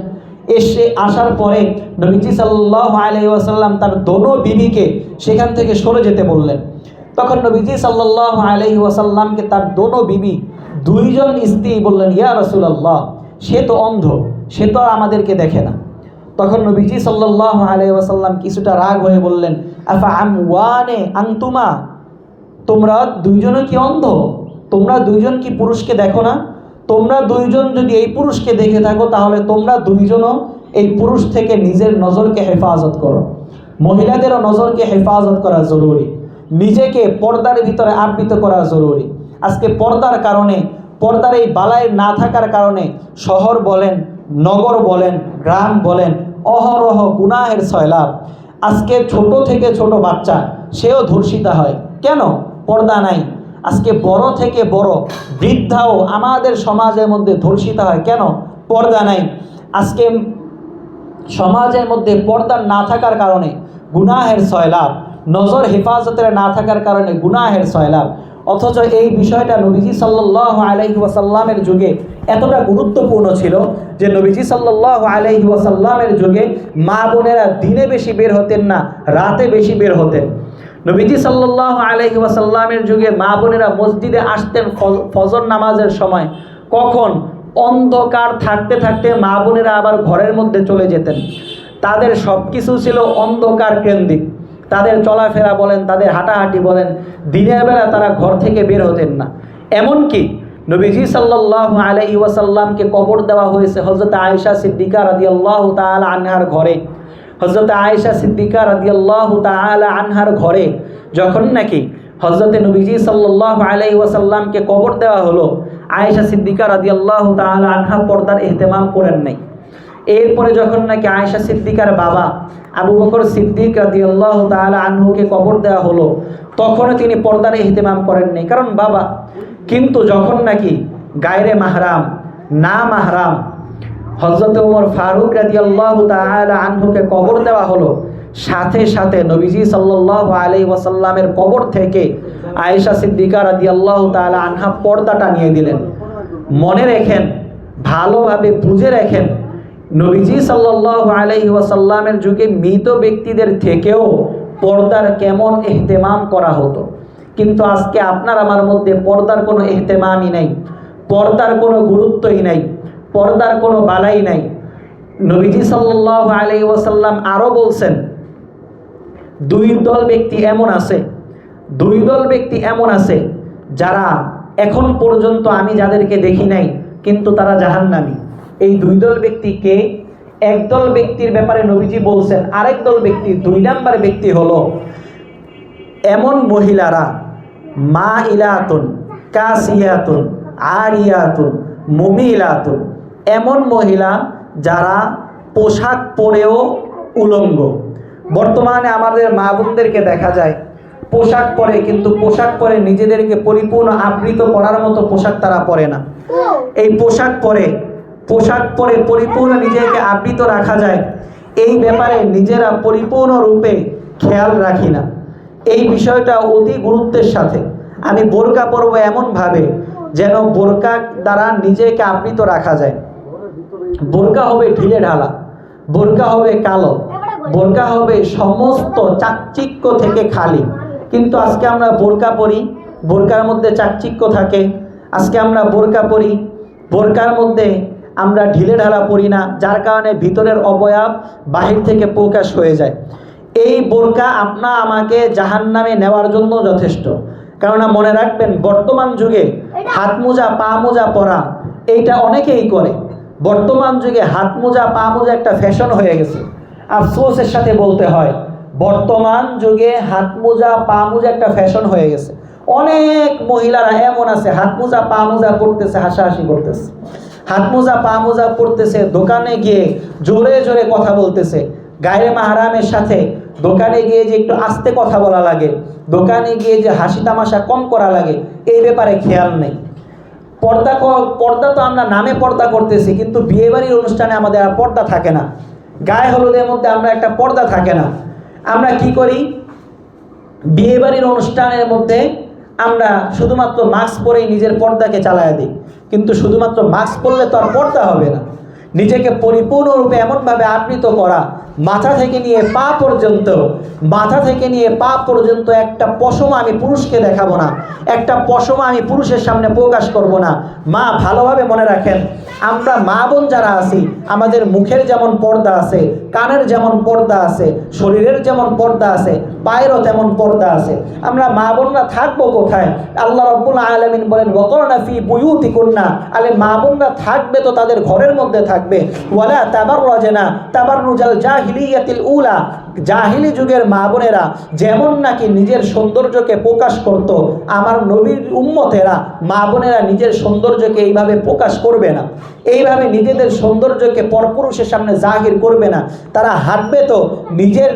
A: আসার পরে নবীজি সাল্লাল্লাহু আলাইহি ওয়াসাল্লাম তার দোনো বিবিকে সেখান থেকে সরে যেতে বললেন। তখন নবীজি সাল্লাল্লাহু আলাইহি ওয়াসাল্লামকে তার দোনো বিবি, দুইজন স্ত্রী বললেন, ইয়া রাসূলুল্লাহ সে তো অন্ধ, সে তো আর আমাদেরকে দেখে না। তখন নবীজি সাল্লাল্লাহু আলাইহি ওয়াসাল্লাম কিছুটা রাগ হয়ে বললেন, আফা আমওয়ানে আনতুমা, তোমরা দুইজনও কি অন্ধ? তোমরা দুইজন কি পুরুষকে দেখো না? তোমরা দুইজন যদি এই পুরুষকে দেখে থাকো তাহলে তোমরা দুইজনও এই পুরুষ থেকে নিজের নজরকে হেফাজত করো। মহিলাদেরও নজরকে হেফাজত করা জরুরি, নিজেকে পর্দার ভিতরে আবৃত করা জরুরি। আজকে পর্দার কারণে, পর্দার এই বালাই না থাকার কারণে শহর বলেন, নগর বলেন, গ্রাম বলেন, অহরহ গুনাহের সয়লাভ। আজকে ছোট থেকে ছোট বাচ্চা সেও ধর্ষিতা হয়, কেন? পর্দা নাই। আজকে বড় থেকে বড় বৃদ্ধাও আমাদের সমাজের মধ্যে ধর্ষিতা হয়, কেন? পর্দা নাই। আজকে সমাজের মধ্যে পর্দা না থাকার কারণে গুনাহের সয়লাভ, নজর হেফাজতের না থাকার কারণে গুনাহের সয়লাভ। অথচ এই বিষয়টা নবীজি সাল্লাল্লাহু আলাইহি ওয়াসাল্লামের যুগে এতটা গুরুত্বপূর্ণ ছিল যে নবীজি সাল্লাল্লাহু আলাইহি ওয়াসাল্লামের যুগে মা বোনেরা দিনে বেশি বের হতেন না, রাতে বেশি বের হতেন। নবীজি সাল্লাল্লাহু আলাইহি ওয়াসাল্লামের যুগে মা বোনেরা মসজিদে আসতেন ফজর নামাজের সময়। কখন? অন্ধকার থাকতে থাকতে মা বোনেরা আবার ঘরের মধ্যে চলে যেতেন। তাদের সব কিছু ছিল অন্ধকার কেন্দ্রিক। তাদের চলাফেরা বলেন, তাদের হাঁটাহাঁটি বলেন, দিনের বেলা তারা ঘর থেকে বের হতেন না। এমনকি নবীজি সাল্লাল্লাহু আলাইহি ওয়াসাল্লামকে কবর দেওয়া হয়েছে হযরত আয়েশা সিদ্দিকা রাদিয়াল্লাহু তাআলা আনহার ঘরে। হযরত আয়েশা সিদ্দিকা রাদিয়াল্লাহু তাআলা আনহার ঘরে যখন নাকি হযরত নবীজি সাল্লাল্লাহু আলাইহি ওয়াসাল্লামকে কবর দেওয়া হলো, আয়েশা সিদ্দিকা রাদিয়াল্লাহু তাআলা আনহা পর্দার ইহতিমাম করেন নাই। এরপরে যখন নাকি আয়েশা সিদ্দিকার বাবা আবু বকর সিদ্দিক রাদিয়াল্লাহু তাআলা আনহুকে কবর দেওয়া হলো, তখনও তিনি পর্দার ইহতিমাম করেন নাই, কারণ বাবা। কিন্তু যখন নাকি গায়রে মাহরাম, না মাহরাম হযরত ওমর ফারুক রাদিয়াল্লাহু তাআলা আনহুকে কবর দেওয়া হলো, সাথে সাথে নবীজি সাল্লাল্লাহু আলাইহি ওয়াসাল্লামের কবর থেকে আয়েশা সিদ্দিকা রাদিয়াল্লাহু তাআলা আনহা পর্দাটা নিয়ে দিলেন। মনে রাখেন, ভালোভাবে বুঝে রাখেন, নবীজি সাল্লাল্লাহু আলাইহি ওয়াসাল্লামের যুগে মৃত ব্যক্তিদের থেকেও পর্দার কেমন ইহতিমাম করা হতো। কিন্তু আজকে আপনার আমার মধ্যে পর্দার কোনো ইহতিমামই নাই, পর্দার কোনো গুরুত্বই নাই, পর্দার কোনো বালাই নাই। নবীজি সাল্লাল্লাহু আলাইহি ওয়াসাল্লাম আরও বলছেন, দুই দল ব্যক্তি এমন আছে যারা এখন পর্যন্ত আমি যাদেরকে দেখি নাই, কিন্তু তারা জাহান্নামী। এই দুই দল ব্যক্তি কে? একদল ব্যক্তির ব্যাপারে নবীজি বলছেন, আরেক দল ব্যক্তি, 2 নাম্বার ব্যক্তি হলো এমন মহিলারা মা ইলাতুন কাসিয়াতুন আরিয়াতুন মুমিলাতুন, এমন মহিলা যারা পোশাক পরেও উলঙ্গ। বর্তমানে আমাদের মা বোনদেরকে দেখা যায় পোশাক পরে, কিন্তু পোশাক পরে নিজেদেরকে পরিপূর্ণ আবৃত করার মতো পোশাক তারা পরে না। এই পোশাক পরে পরিপূর্ণ নিজেকে আবৃত রাখা যায়, এই ব্যাপারে নিজেরা পরিপূর্ণরূপে খেয়াল রাখি না। এই বিষয়টা অতি গুরুত্বের সাথে আমি বোরকা পরব এমনভাবে যেন বোরকা দ্বারা নিজেকে আবৃত রাখা যায়। বোরকা হবে ঢিলে ঢালা, বোরকা হবে কালো, বোরকা হবে সমস্ত চাকচিক্য থেকে খালি। কিন্তু আজকে আমরা বোরকা পরি, বোরকার মধ্যে চাকচিক্য থাকে। আজকে আমরা বোরকা পরি, বোরকার মধ্যে আমরা ঢিলে ঢালা পরি না, যার কারণে ভিতরের অবয়ব বাহির থেকে প্রকাশ হয়ে যায়। এই বোরকা আপনা আমাকে জাহান্নামে নেওয়ার জন্য যথেষ্ট। কেননা মনে রাখবেন, বর্তমান যুগে হাত মোজা পা মোজা পরা এইটা অনেকেই করে। বর্তমান যুগে হাত মোজা পা মোজা একটা ফ্যাশন হয়ে গেছে। আফসোসের সাথে বলতে হয়, বর্তমান যুগে হাত মোজা পা মোজা একটা ফ্যাশন হয়ে গেছে। অনেক মহিলারা এমন আছে হাত মোজা পা মোজা পরতেছে, হাসাহাসি করতেছে, হাত মোজা পা মোজা পরতেছে, দোকানে গিয়ে জোরে জোরে কথা বলতেছে। গায়ে মাহারামের সাথে দোকানে গিয়ে যে একটু আস্তে কথা বলা লাগে, দোকানে গিয়ে যে হাসি তামাশা কম করা লাগে, এই ব্যাপারে খেয়াল নেই। পর্দা তো আমরা নামে পর্দা করতেছি, কিন্তু বিয়েবাড়ির অনুষ্ঠানে আমাদের আর পর্দা থাকে না। গায়ে হলুদের মধ্যে আমরা একটা পর্দা থাকে না। আমরা কি করি, বিয়েবাড়ির অনুষ্ঠানের মধ্যে আমরা শুধুমাত্র মাস্ক পরেই নিজের পর্দাকে চালায় দিই। কিন্তু শুধুমাত্র মাস্ক পরলে তো আর পর্দা হবে না। নিজেকে পরিপূর্ণরূপে এমনভাবে আবৃত করা, মাথা থেকে নিয়ে পা পর্যন্ত, মাথা থেকে নিয়ে পা পর্যন্ত একটা পশমা আমি পুরুষকে দেখাবো না, একটা পশমা আমি পুরুষের সামনে প্রকাশ করব না। মা, ভালোভাবে মনে রাখেন, আমরা মা বোন যারা আছি, আমাদের মুখের যেমন পর্দা আছে, কানের যেমন পর্দা আছে, শরীরের যেমন পর্দা আছে, পায়েরও তেমন পর্দা আছে। আমরা মা বোনরা থাকবো কোথায়? আল্লাহ রাব্বুল আলামিন বলেন, ওয়াকরনা ফি বুয়ুতিকুন্না, আলে মা বোনরা থাকবে তো তাদের ঘরের মধ্যে থাকবে। ওয়ালা তাবাররাজনা তাবাররুজাল জাহিলিয়াতিল উলা, জাহিলি যুগের মা বোনেরা যেমন নাকি নিজের সৌন্দর্যকে প্রকাশ করত, আমার নবীর উম্মতেরা মা বোনেরা নিজের সৌন্দর্যকে এইভাবে প্রকাশ করবে না, এইভাবে নিজেদের সৌন্দর্যকে পরপুরুষের সামনে জাহির করবে না। তারা হাঁটবে তো নিজের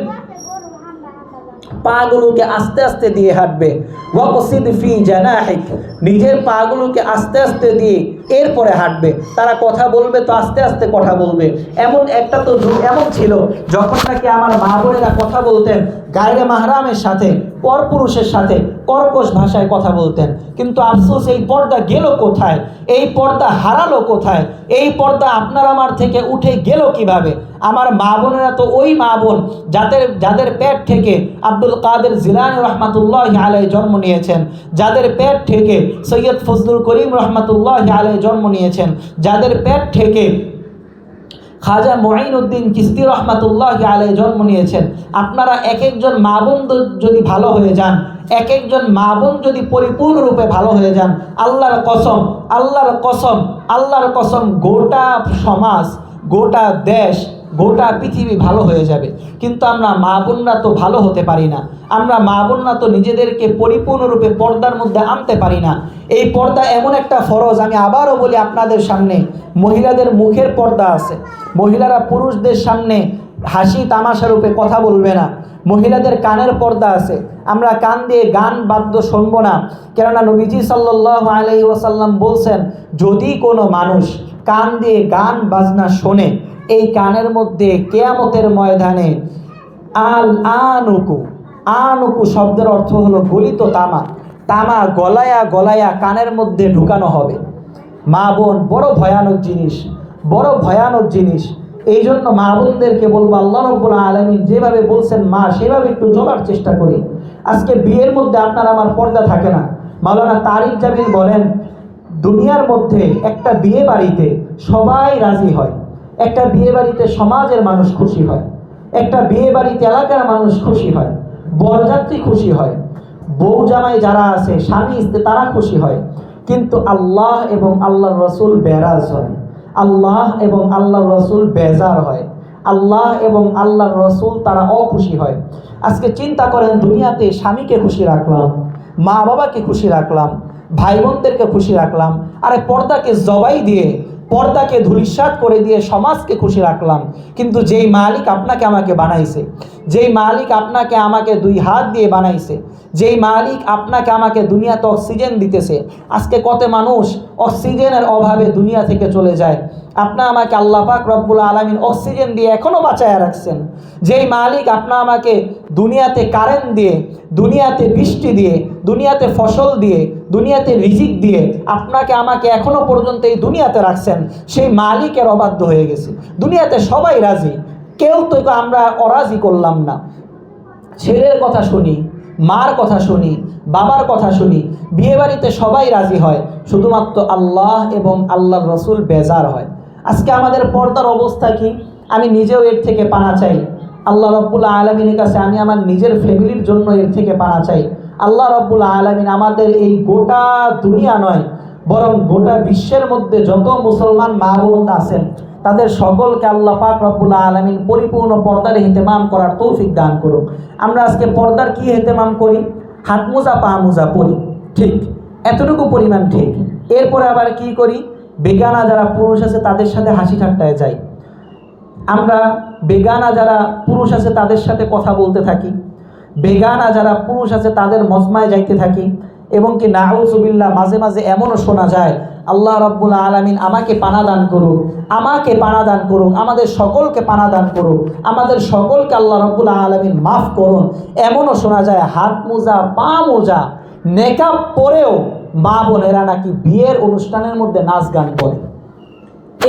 A: পাগুলোকে আস্তে আস্তে দিয়ে হাঁটবে। ওয়াকসিদ ফি জানাহিক, নিজের পাগুলোকে আস্তে আস্তে দিয়ে এরপরে হাঁটবে। তারা কথা বলবে তো আস্তে আস্তে কথা বলবে। এমন একটা তো যুগ এমন ছিল যখন নাকি আমার মা বোনেরা কথা বলতেন গায়রে মাহরামের সাথে, পরপুরুষের সাথে কর্কশ ভাষায় কথা বলতেন। কিন্তু আফসোস, এই পর্দা গেল কোথায়? এই পর্দা হারালো কোথায়? এই পর্দা আপনার আমার থেকে উঠে গেল কিভাবে? আমার মা বোনেরা তো ওই মা বোন যাদের পেট থেকে আব্দুল কাদের জিলানী রহমাতুল্লাহি আলাইহি জন্ম নিয়েছেন, যাদের পেট থেকে সৈয়দ ফজলুল করিম রহমাতুল্লাহি আলাইহি জন্ম নিয়েছেন, যাদের পেট থেকে খাজা মুঈনুদ্দিন চিশতি রহমাতুল্লাহি আলাইহি জন্ম নিয়েছেন। আপনারা এক একজন মা বোন যদি ভালো হয়ে যান, এক একজন মা বোন যদি পরিপূর্ণরূপে ভালো হয়ে যান, আল্লাহর কসম, আল্লাহর কসম, আল্লাহর কসম, গোটা সমাজ, গোটা দেশ, গোটা পৃথিবী ভালো হয়ে যাবে। কিন্তু আমরা মা বোনরা তো ভালো হতে পারি না। আমরা মা বোনরা তো নিজেদেরকে পরিপূর্ণরূপে পর্দার মধ্যে আনতে পারি না। এই পর্দা এমন একটা ফরজ, আমি আবারও বলি আপনাদের সামনে, মহিলাদের মুখের পর্দা আছে। মহিলারা পুরুষদের সামনে হাসি তামাশা রূপে কথা বলবে না। মহিলাদের কানের পর্দা আছে, আমরা কান দিয়ে গান বাদ্য শুনবো না। কেননা নবীজি সাল্লাল্লাহু আলাইহি ওয়াসাল্লাম বলছেন, যদি কোনো মানুষ কান দিয়ে গান বাজনা শোনে, এই কানের মধ্যে কিয়ামতের ময়দানে আনুকু শব্দের অর্থ হলো গলিত তামা, তামা গলায়া গলায়া কানের মধ্যে ঢুকানো হবে। মা বোন বড় ভয়ানক জিনিস, বড় ভয়ানক জিনিস। এই জন্য মা বোনদেরকে বলবো, আল্লাহ রাব্বুল আলামিন যেভাবে বলছেন মা, সেভাবে একটু চলার চেষ্টা করি। আজকে বিয়ের মধ্যে আপনার আমার পর্দা থাকে না। মাওলানা তারিক জামিল বলেন, দুনিয়ার মধ্যে একটা বিয়ে বাড়িতে সবাই রাজি হয়, একটা বিয়ে বাড়িতে সমাজের মানুষ খুশি হয়, একটা বিয়ে বাড়িতে এলাকার মানুষ খুশি হয়, বরযাত্রী খুশি হয়, বউ জামাই যারা আছে স্বামী স্ত্রী তারা খুশি হয়। কিন্তু আল্লাহ এবং আল্লাহর রসুল বেরাজ হয়, আল্লাহ এবং আল্লাহর রসুল বেজার হয়, আল্লাহ এবং আল্লাহর রসুল তারা অখুশি হয়। আজকে চিন্তা করেন, দুনিয়াতে স্বামীকে খুশি রাখলাম, মা বাবাকে খুশি রাখলাম, ভাই বোনদেরকে খুশি রাখলাম, আরে পর্দাকে জবাই দিয়ে, পর্দাকে ধূলিসাৎ করে দিয়ে সমাজকে খুশি রাখলাম। কিন্তু যেই মালিক আপনাকে আমাকে বানাইছে, যেই মালিক আপনাকে আমাকে দুই হাত দিয়ে বানাইছে, যেই মালিক আপনাকে আমাকে দুনিয়াতে অক্সিজেন দিতেছে, আজকে কত মানুষ অক্সিজেনের অভাবে দুনিয়া থেকে চলে যায়। আপনা আমাকে আল্লাহ পাক রব্বুল আলামিন অক্সিজেন দিয়ে এখনও বাঁচায় রাখছেন। যেই মালিক আপনা আমাকে দুনিয়াতে কারেন্ট দিয়ে, দুনিয়াতে বৃষ্টি দিয়ে, দুনিয়াতে ফসল দিয়ে, দুনিয়াতে রিজিক দিয়ে আপনাকে আমাকে এখনও পর্যন্ত এই দুনিয়াতে রাখছেন, সেই মালিকের অবাধ্য হয়ে গেছে। দুনিয়াতে সবাই রাজি,
C: কেউ তো আমরা অরাজি করলাম না, ছেলের কথা শুনি, মার কথা শুনি, বাবার কথা শুনি, বিয়ে বাড়িতে সবাই রাজি হয়, শুধুমাত্র আল্লাহ এবং আল্লাহর রসুল বেজার হয়। আজকে আমাদের পর্দার অবস্থা কি? আমি নিজেও এর থেকে পানা চাই। আল্লাহ রব্বুল আলামিনের কাছে আমি আমার নিজের ফ্যামিলির জন্য এর থেকে পানা চাই। আল্লাহ রব্বুল আলামিন আমাদের এই গোটা দুনিয়া নয়, বরং গোটা বিশ্বের মধ্যে যত মুসলমান মা বোন আছেন তাদের সকলকে আল্লাহ পাক রব্বুল আলামিন পরিপূর্ণ পর্দার ইহতেমাম করার তৌফিক দান করুন। আমরা আজকে পর্দার কি ইহতেমাম করি? হাত মোজা পা মোজা পরি, ঠিক, এতটুকু পরিমাণ ঠিক। এরপরে আবার কি করি? বেগানা যারা পুরুষ আছে তাদের সাথে হাসি ঠাট্টায় যাই। আমরা বেগানা যারা পুরুষ আছে তাদের সাথে কথা বলতে থাকি, বেগানা যারা পুরুষ আছে তাদের মজমায় যাইতে থাকি, এবং কি নাউজুবিল্লাহ মাঝে মাঝে এমনও শোনা যায় আল্লাহ রাব্বুল আলামিন আমাকে পানা দান করুক, আমাকে পানা দান করুক, আমাদের সকলকে পানা দান করুক, আমাদের সকলকে আল্লাহ রাব্বুল আলামিন মাফ করুন। এমনও শোনা যায় হাত মোজা পা মোজা নেকাব পরেও মা বোনেরা নাকি বিয়ের অনুষ্ঠানের মধ্যে নাচ গান করে।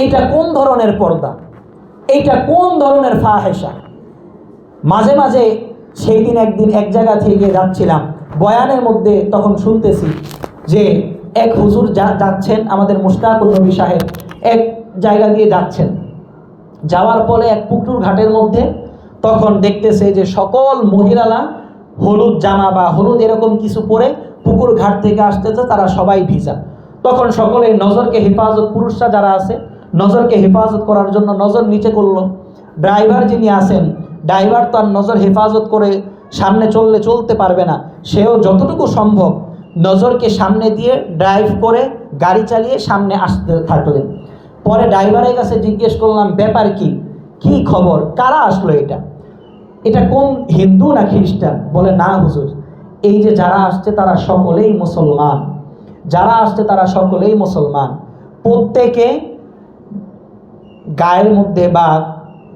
C: এইটা কোন ধরনের পর্দা? এইটা কোন ধরনের ফাহেসা? মাঝে মাঝে সেই দিন একদিন এক জায়গা থেকে যাচ্ছিলাম, বয়ানের মধ্যে তখন শুনতেছি যে এক হুজুর যাচ্ছেন, আমাদের মুশতাকুল নবী সাহেব এক জায়গা দিয়ে যাচ্ছেন, যাওয়ার পরে এক পুকুর ঘাটের মধ্যে তখন দেখতেছে যে সকল মহিলারা হলুদ জামা বা হলুদ এরকম কিছু পরে পুকুর ঘাট থেকে আসতেছে, তারা সবাই ভিজা। তখন সকলে নজরকে হেফাজত, পুরুষরা যারা আছে নজরকে হেফাজত করার জন্য নজর নিচে করলো। ড্রাইভার যিনি আছেন, ড্রাইভার তো আর নজর হেফাজত করে সামনে চলতে পারবে না, সেও যতটুকু সম্ভব নজরকে সামনে দিয়ে ড্রাইভ করে গাড়ি চালিয়ে সামনে আসতে থাকলেন। পরে ড্রাইভারের কাছে জিজ্ঞেস করলাম, ব্যাপার কি খবর, কারা আসলো এটা কোন হিন্দু না খ্রিস্টান? বলে, না হুজুর, এই যে যারা আসছে তারা সকলেই মুসলমান, যারা আসছে তারা সকলেই মুসলমান। প্রত্যেকে গায়ের মধ্যে বা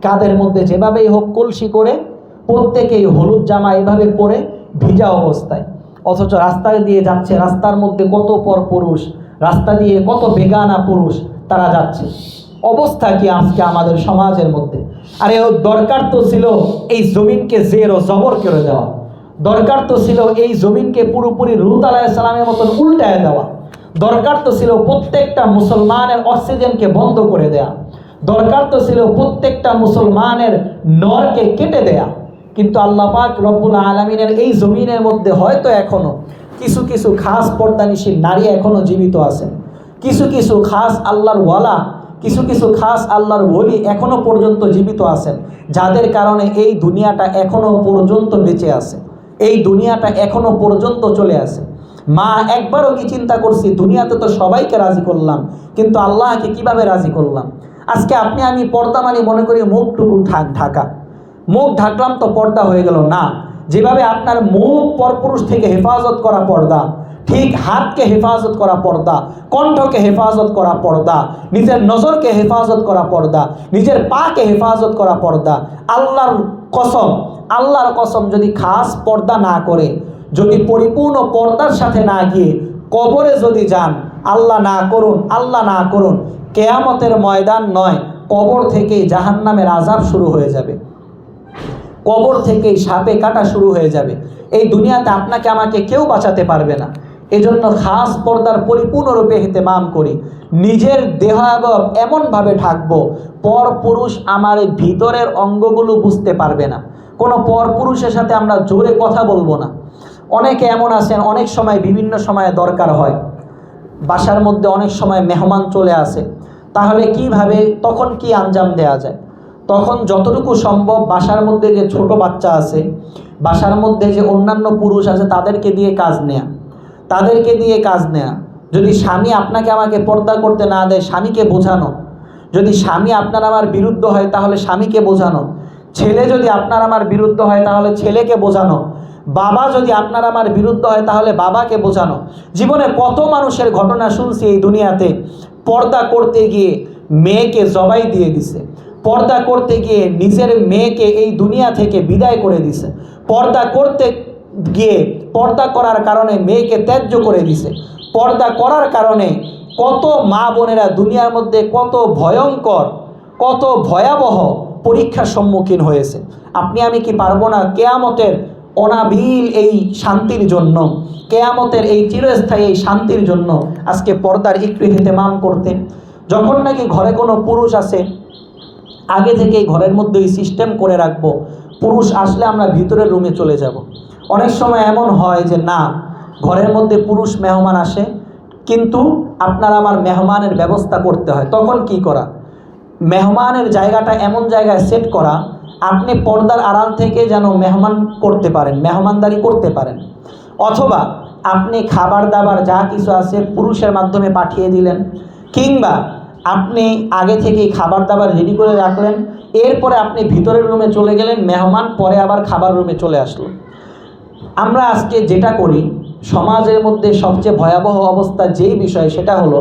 C: কাঁধের মধ্যে যেভাবেই হোক কলসি করে প্রত্যেকেই হলুদ জামা এভাবে পরে ভিজা অবস্থায়, অথচ রাস্তা দিয়ে যাচ্ছে, রাস্তার মধ্যে কত পর পুরুষ, রাস্তা দিয়ে কত বেগানা পুরুষ তারা যাচ্ছে। অবস্থা কি আজকে আমাদের সমাজের মধ্যে? আরে দরকার তো ছিল এই জমিনকে জের ও জবর করে দেওয়া, দরকার তো ছিল এই জমিনকে পুরোপুরি লূত আলাইহিস সালামের মতন উল্টায় দেওয়া, দরকার তো ছিল প্রত্যেকটা মুসলমানের অক্সিজেনকে বন্ধ করে দেয়া, দরকার তো ছিল প্রত্যেকটা মুসলমানের নরকে কেটে দেয়া। কিন্তু আল্লাহ পাক রব্বুল আলামিনের এই জমিনের মধ্যে হয়তো এখনো কিছু কিছু খাস পর্দানিশী নারী এখনো জীবিত আছেন, কিছু কিছু খাস আল্লাহর ওয়ালা, কিছু কিছু খাস আল্লাহর ওলি এখনো পর্যন্ত জীবিত আছেন, যাদের কারণে এই দুনিয়াটা এখনো পর্যন্ত বেঁচে আছে, এই দুনিয়াটা এখনো পর্যন্ত চলে আসে। মা একবারও কি চিন্তা করছি দুনিয়াতে তো সবাইকে রাজি করলাম, কিন্তু আল্লাহকে কিভাবে রাজি করলাম? আজকে আপনি আমি পর্দা মানে মনে করি মুখটুকু ঢাকা, মুখ ঢাকলাম তো পর্দা হয়ে গেল না। যেভাবে আপনার মুখ পরপুরুষ থেকে হেফাজত করা পর্দা, ঠিক হাতকে হেফাজত করা পর্দা, কণ্ঠকে হেফাজত করা পর্দা, নিজের নজরকে হেফাজত করা পর্দা, নিজের পাকে হেফাজত করা পর্দা। আল্লাহর কসম যদি খাস পর্দা না করে, যদি পরিপূর্ণ পর্দার সাথে না গিয়ে কবরে যদি যান, আল্লাহ না করুন কেয়ামতের ময়দান নয়, কবর থেকেই জাহান্নামের আযাব শুরু হয়ে যাবে, কবর থেকেই সাপে কাটা শুরু হয়ে যাবে। এই দুনিয়াতে আপনাকে আমাকে কেউ বাঁচাতে পারবে না। এজন্য খাস পর্দার পরিপূর্ণরূপে ইহতেমাম করি, নিজের দেহাবয়ব এমনভাবে ঢাকবো পর পুরুষ আমার এই ভিতরের অঙ্গগুলো বুঝতে পারবে না। কোনো পর পুরুষের সাথে আমরা জোরে কথা বলবো না। অনেকে এমন আছেন, অনেক সময় বিভিন্ন সময়ে দরকার হয়, বাসার মধ্যে অনেক সময় মেহমান চলে আসে, তাহলে কিভাবে তখন কি আঞ্জাম দেয়া যায়? তখন যতটুকু সম্ভব বাসার মধ্যে যে ছোট বাচ্চা আছে, বাসার মধ্যে যে অন্যান্য পুরুষ আছে তাদেরকে দিয়ে কাজ নেয়া, যদি স্বামী আপনাকে আমাকে পর্দা করতে না দেয় স্বামীকে বোঝানো, যদি স্বামী আপনার আমার বিরুদ্ধ হয় তাহলে স্বামীকে বোঝানো, ছেলে যদি আপনার আমার বিরুদ্ধ হয় তাহলে ছেলেকে বোঝানো, বাবা যদি আপনার আমার বিরুদ্ধ হয় তাহলে বাবাকে বোঝানো। জীবনে কত মানুষের ঘটনা শুনছি এই দুনিয়াতে, পর্দা করতে গিয়ে মেয়েকে জবাই দিয়ে দিছে, পর্দা করতে গিয়ে নিজের মেয়েকে এই দুনিয়া থেকে বিদায় করে দিছে, পর্দা করতে গিয়ে পর্দা করার কারণে মেয়েকে ত্যায্য করে দিছে, পর্দা করার কারণে কত মা বোনেরা দুনিয়ার মধ্যে কত ভয়ঙ্কর, কত ভয়াবহ পরীক্ষার সম্মুখীন হয়েছে। আপনি আমি কি পারবো না কেয়ামতের অনাবিল এই শান্তির জন্য, কেয়ামতের এই চিরস্থায়ী এই শান্তির জন্য আজকে পর্দার একটু ইহতেমাম করতে? যখন নাকি ঘরে কোনো পুরুষ আছে, আগে থেকেই ঘরের মধ্যে এই সিস্টেম করে রাখবো, পুরুষ আসলে আমরা ভিতরের রুমে চলে যাব। অনেক সময় এমন হয় যে না, ঘরের মধ্যে পুরুষ মেহমান আসে, কিন্তু আপনার আমার মেহমানের ব্যবস্থা করতে হয়। তখন কি করা? মেহমানের জায়গাটা এমন জায়গায় সেট করা, আপনি পর্দার আড়াল থেকে যেন মেহমান করতে পারেন, মেহমানদারি করতে পারেন। অথবা আপনি খাবার দাবার যা কিছু আছে পুরুষের মাধ্যমে পাঠিয়ে দিলেন, কিংবা আপনি আগে থেকেই খাবার দাবার রেডি করে রাখলেন, এরপরে আপনি ভিতরের রুমে চলে গেলেন, মেহমান পরে আবার খাবার রুমে চলে আসলো। আমরা আজকে যেটা করি, সমাজের মধ্যে সবচেয়ে ভয়াবহ অবস্থা যেই বিষয়, সেটা হলো